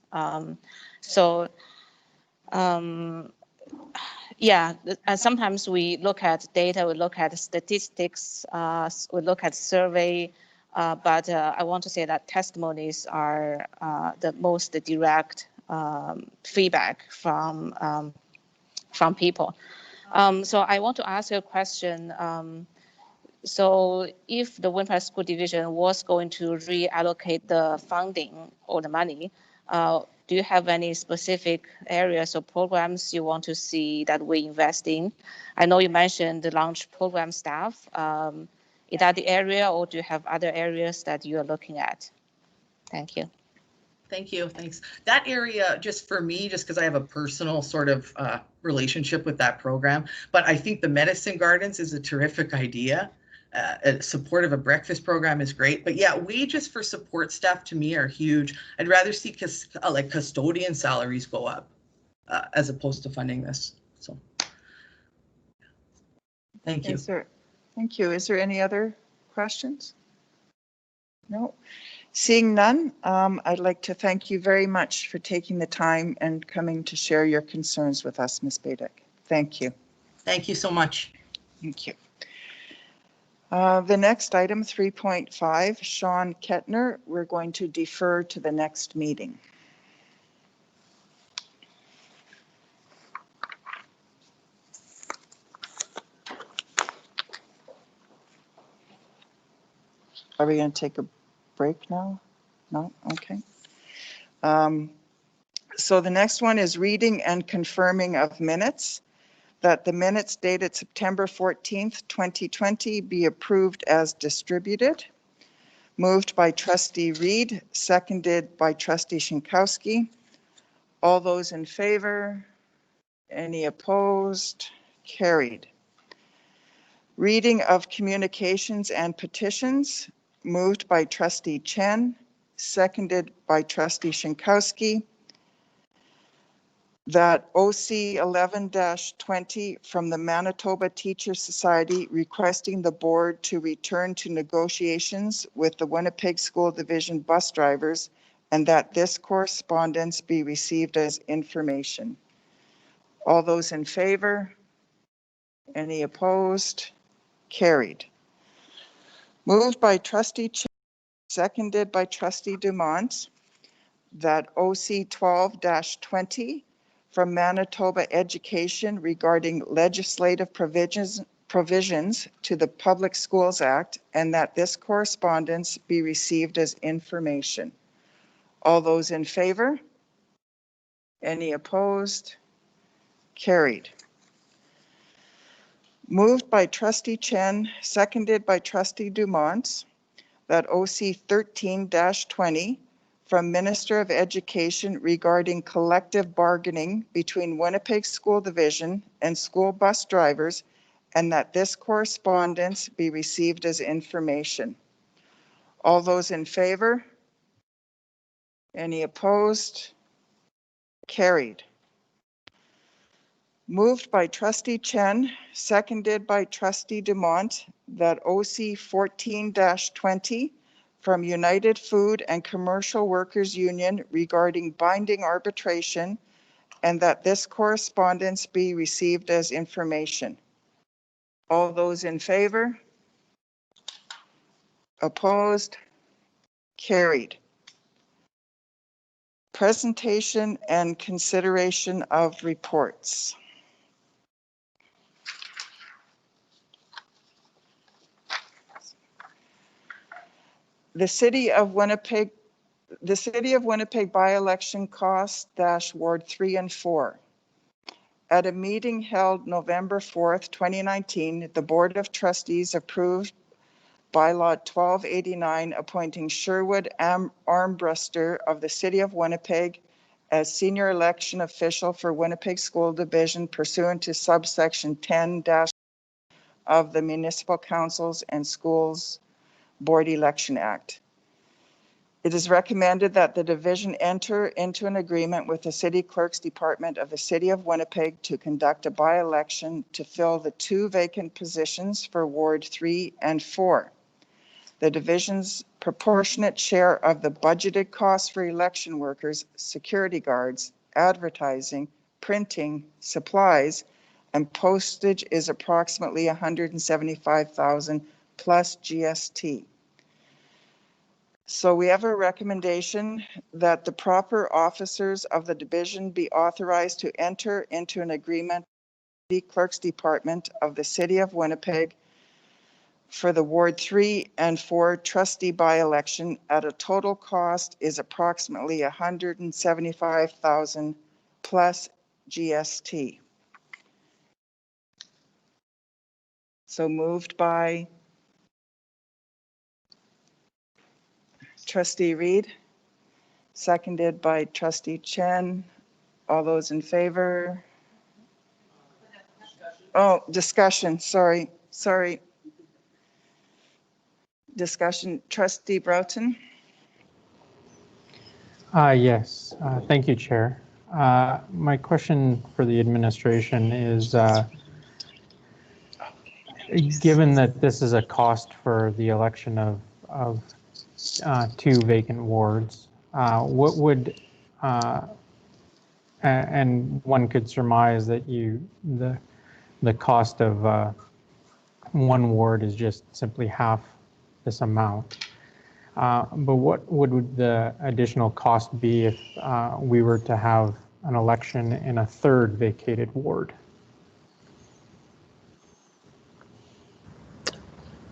Yeah, and sometimes we look at data, we look at statistics, we look at survey, but I want to say that testimonies are the most direct feedback from people. So I want to ask you a question. So if the Winnipeg School Division was going to reallocate the funding or the money, do you have any specific areas or programs you want to see that we invest in? I know you mentioned the launch program staff. Is that the area, or do you have other areas that you are looking at? Thank you. Thank you. Thanks. That area, just for me, just because I have a personal sort of relationship with that program, but I think the medicine gardens is a terrific idea. Support of a breakfast program is great, but yeah, wages for support staff to me are huge. I'd rather see like custodian salaries go up as opposed to funding this. So, thank you. Thank you. Is there any other questions? No. Seeing none, I'd like to thank you very much for taking the time and coming to share your concerns with us, Ms. Badick. Thank you. Thank you so much. Thank you. The next item, 3.5, Sean Kettner, we're going to defer to the next meeting. Are we going to take a break now? No? Okay. So the next one is reading and confirming of minutes, that the minutes dated September 14th, 2020 be approved as distributed. Moved by Trustee Reed, seconded by Trustee Shinkowski. All those in favor? Any opposed? Carried. Reading of communications and petitions, moved by Trustee Chen, seconded by Trustee Shinkowski. That OC 11-20 from the Manitoba Teacher Society requesting the board to return to negotiations with the Winnipeg School Division bus drivers, and that this correspondence be received as information. All those in favor? Any opposed? Carried. Moved by Trustee Chen, seconded by Trustee Dumont, that OC 12-20 from Manitoba Education regarding legislative provisions to the Public Schools Act, and that this correspondence be received as information. All those in favor? Any opposed? Carried. Moved by Trustee Chen, seconded by Trustee Dumont, that OC 13-20 from Minister of Education regarding collective bargaining between Winnipeg School Division and school bus drivers, and that this correspondence be received as information. All those in favor? Any opposed? Carried. Moved by Trustee Chen, seconded by Trustee Dumont, that OC 14-20 from United Food and Commercial Workers Union regarding binding arbitration, and that this correspondence be received as information. All those in favor? Opposed? Carried. Presentation and consideration of reports. The City of Winnipeg by-election costs Ward 3 and 4. At a meeting held November 4th, 2019, the Board of Trustees approved Bylaw 1289 appointing Sherwood Armbruster of the City of Winnipeg as senior election official for Winnipeg School Division pursuant to subsection 10- of the Municipal Councils and Schools Board Election Act. It is recommended that the division enter into an agreement with the City Clerk's Department of the City of Winnipeg to conduct a by-election to fill the 2 vacant positions for Ward 3 and 4. The division's proportionate share of the budgeted costs for election workers, security guards, advertising, printing, supplies, and postage is approximately $175,000 plus GST. So we have a recommendation that the proper officers of the division be authorized to enter into an agreement with the Clerk's Department of the City of Winnipeg for the Ward 3 and 4 trustee by-election at a total cost is approximately $175,000 plus GST. So moved by Trustee Reed, seconded by Trustee Chen. All those in favor? Oh, discussion, sorry. Discussion, Trustee Broughton. Yes, thank you, Chair. My question for the administration is, given that this is a cost for the election of 2 vacant wards, what would, and one could surmise that the cost of 1 ward is just simply half this amount. But what would the additional cost be if we were to have an election in a 3rd vacated ward?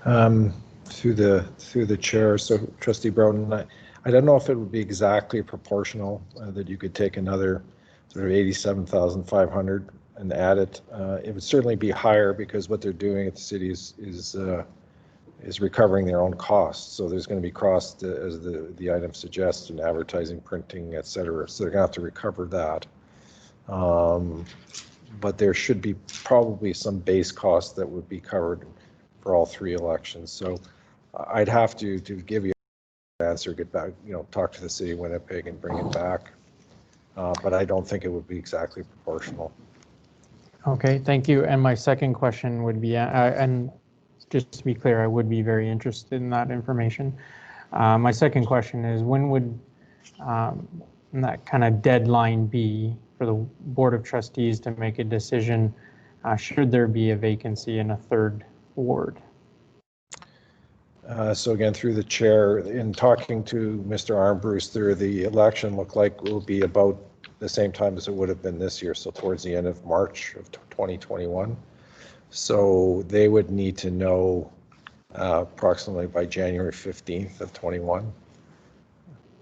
Through the chair, so Trustee Broughton, I don't know if it would be exactly proportional that you could take another sort of 87,500 and add it. It would certainly be higher because what they're doing at the city is recovering their own costs. So there's going to be costs, as the item suggests, in advertising, printing, et cetera. So they're going to have to recover that. But there should be probably some base costs that would be covered for all 3 elections. So I'd have to give you an answer, get back, talk to the City of Winnipeg and bring it back. But I don't think it would be exactly proportional. Okay, thank you. And my second question would be, and just to be clear, I would be very interested in that information. My second question is, when would that kind of deadline be for the Board of Trustees to make a decision should there be a vacancy in a 3rd ward? So again, through the chair, in talking to Mr. Armbruster, the election looked like it will be about the same time as it would have been this year, so towards the end of March of 2021. So they would need to know approximately by January 15th of 21.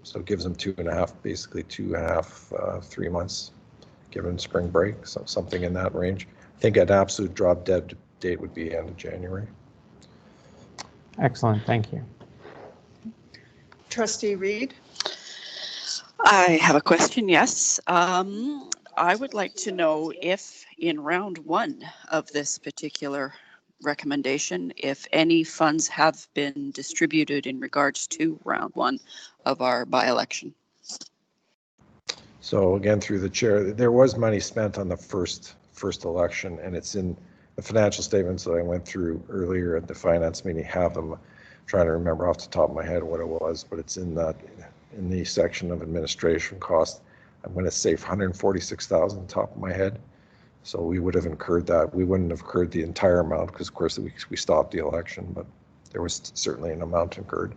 So it gives them 2.5, basically 2.5, 3 months, given spring break, so something in that range. I think an absolute drop dead date would be end of January. Excellent, thank you. Trustee Reed. I have a question, yes. I would like to know if in round 1 of this particular recommendation, if any funds have been distributed in regards to round 1 of our by-election. So again, through the chair, there was money spent on the first election, and it's in the financial statements that I went through earlier at the finance meeting. Have them. I'm trying to remember off the top of my head what it was, but it's in the section of administration cost. I'm going to say 146,000 top of my head. So we would have incurred that. We wouldn't have incurred the entire amount because, of course, we stopped the election, but there was certainly an amount incurred.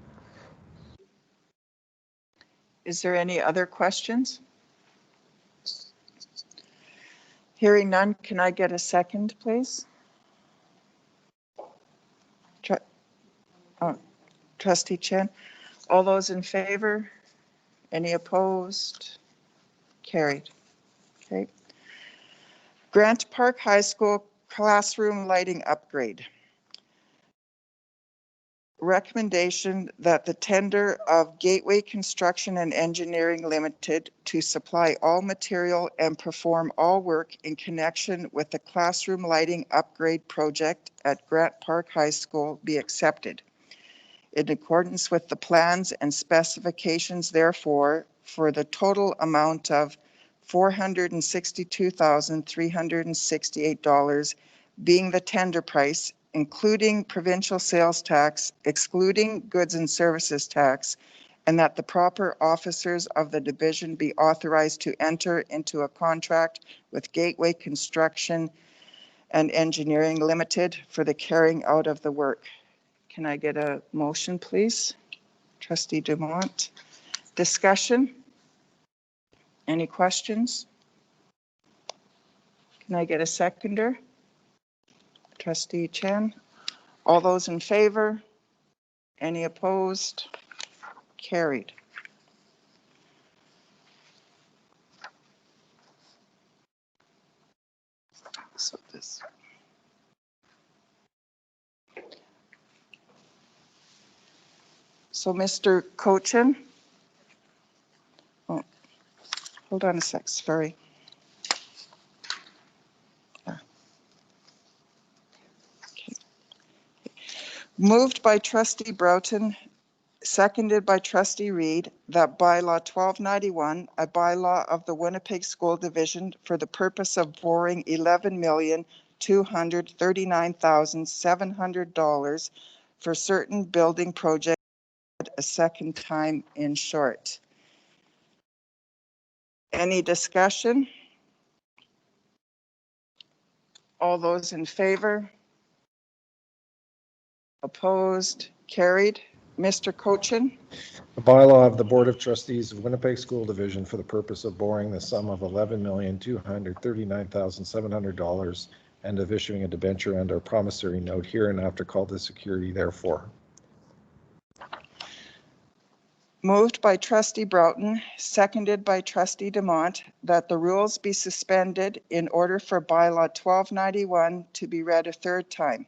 Is there any other questions? Hearing none, can I get a second, please? Trustee Chen. All those in favor? Any opposed? Carried. Okay. Grant Park High School classroom lighting upgrade. Recommendation that the tender of Gateway Construction and Engineering Limited to supply all material and perform all work in connection with the classroom lighting upgrade project at Grant Park High School be accepted. In accordance with the plans and specifications, therefore, for the total amount of $462,368 being the tender price, including provincial sales tax, excluding goods and services tax, and that the proper officers of the division be authorized to enter into a contract with Gateway Construction and Engineering Limited for the carrying out of the work. Can I get a motion, please? Trustee Dumont. Discussion? Any questions? Can I get a seconder? Trustee Chen. All those in favor? Any opposed? Carried. So this. So Mr. Cochin. Oh, hold on a sec, sorry. Okay. Moved by Trustee Broughton, seconded by Trustee Reed, that bylaw 1291, a bylaw of the Winnipeg School Division for the purpose of borrowing $11,239,700 for certain building projects a second time in short. Any discussion? All those in favor? Opposed? Carried. Mr. Cochin. The bylaw of the Board of Trustees of Winnipeg School Division for the purpose of borrowing the sum of $11,239,700 and of issuing a debenture and/or promissory note hereinafter called the security therefore. Moved by Trustee Broughton, seconded by Trustee Dumont, that the rules be suspended in order for bylaw 1291 to be read a third time.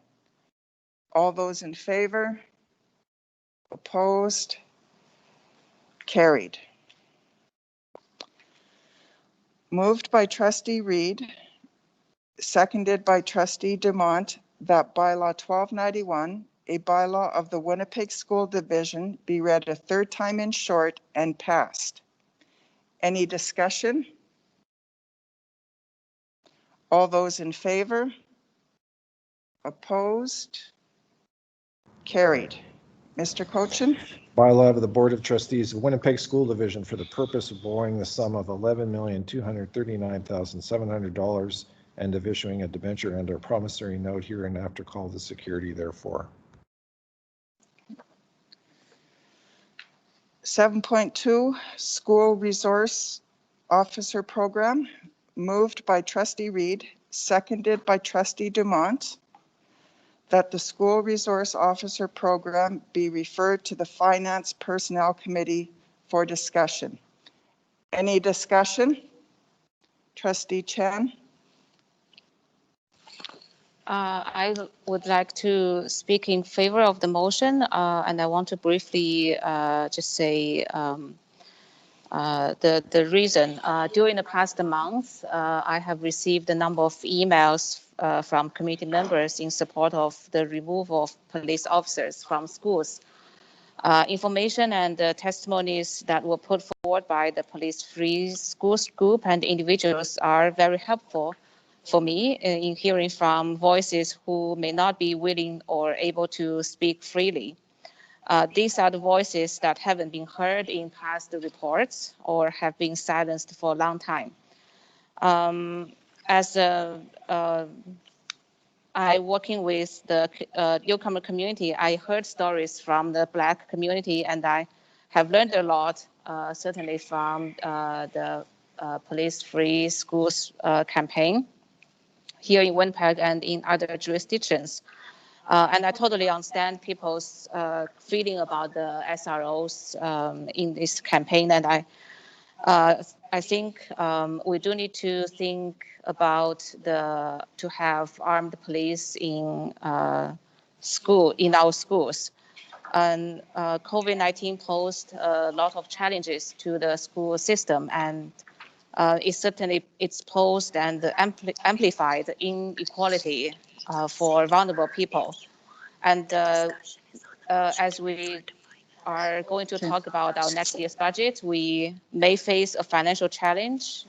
All those in favor? Opposed? Carried. Moved by Trustee Reed, seconded by Trustee Dumont, that bylaw 1291, a bylaw of the Winnipeg School Division, be read a third time in short and passed. Any discussion? All those in favor? Opposed? Carried. Mr. Cochin. Bylaw of the Board of Trustees of Winnipeg School Division for the purpose of borrowing the sum of $11,239,700 and of issuing a debenture and/or promissory note hereinafter called the security therefore. 7.2 School Resource Officer Program, moved by Trustee Reed, seconded by Trustee Dumont, that the School Resource Officer Program be referred to the Finance Personnel Committee for discussion. Any discussion? Trustee Chen. I would like to speak in favor of the motion, and I want to briefly just say the reason. During the past month, I have received a number of emails from committee members in support of the removal of police officers from schools. Information and testimonies that were put forward by the Police Free Schools group and individuals are very helpful for me in hearing from voices who may not be willing or able to speak freely. These are the voices that haven't been heard in past reports or have been silenced for a long time. As I working with the newcomer community, I heard stories from the Black community, and I have learned a lot, certainly from the police-free schools campaign here in Winnipeg and in other jurisdictions. And I totally understand people's feeling about the SROs in this campaign, and I think we do need to think about to have armed police in our schools. And COVID-19 posed a lot of challenges to the school system, and it certainly exposed and amplified inequality for vulnerable people. And as we are going to talk about our next year's budget, we may face a financial challenge.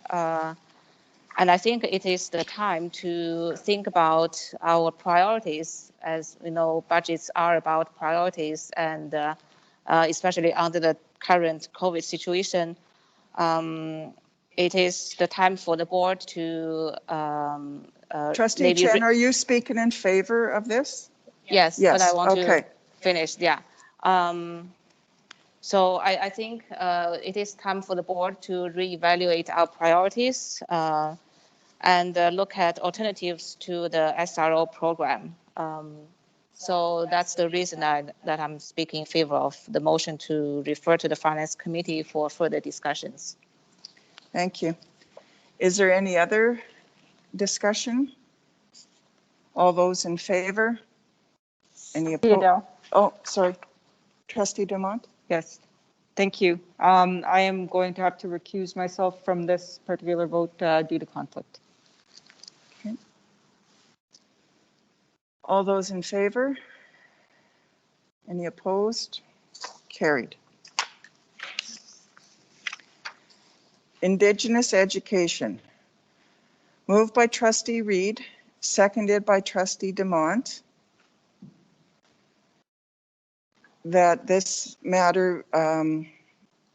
And I think it is the time to think about our priorities. As we know, budgets are about priorities, and especially under the current COVID situation, it is the time for the board to Trustee Chen, are you speaking in favor of this? Yes, but I want to finish. Yeah. So I think it is time for the board to reevaluate our priorities and look at alternatives to the SRO program. So that's the reason that I'm speaking in favor of the motion to refer to the Finance Committee for further discussions. Thank you. Is there any other discussion? All those in favor? Any opposed? Oh, sorry. Trustee Dumont? Yes, thank you. I am going to have to recuse myself from this particular vote due to conflict. Okay. All those in favor? Any opposed? Carried. Indigenous Education. Moved by Trustee Reed, seconded by Trustee Dumont, that this matter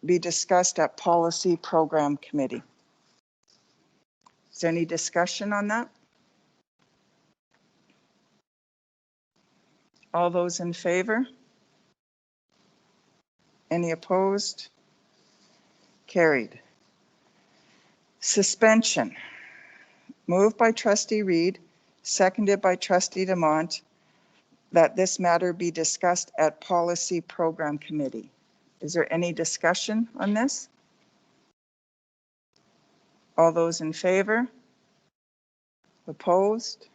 be discussed at Policy Program Committee. Is there any discussion on that? All those in favor? Any opposed? Carried. Suspension. Moved by Trustee Reed, seconded by Trustee Dumont, that this matter be discussed at Policy Program Committee. Is there any discussion on this? All those in favor? Opposed?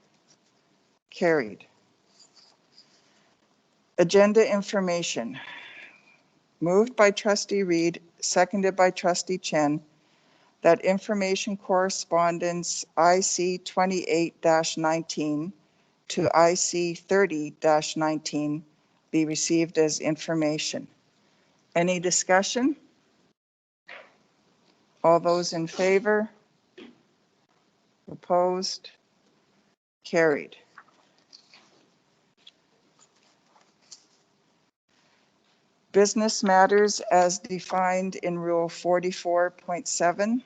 Carried. Agenda information. Moved by Trustee Reed, seconded by Trustee Chen, that information correspondence IC 28-19 to IC 30-19 be received as information. Any discussion? All those in favor? Opposed? Carried. Business matters as defined in Rule 44.7.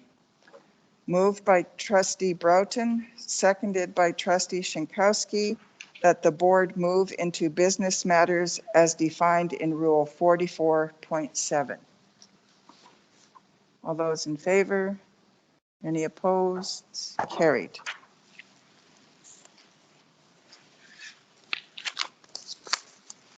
Moved by Trustee Broughton, seconded by Trustee Shinkowski, that the board move into business matters as defined in Rule 44.7. All those in favor? Any opposed? Carried.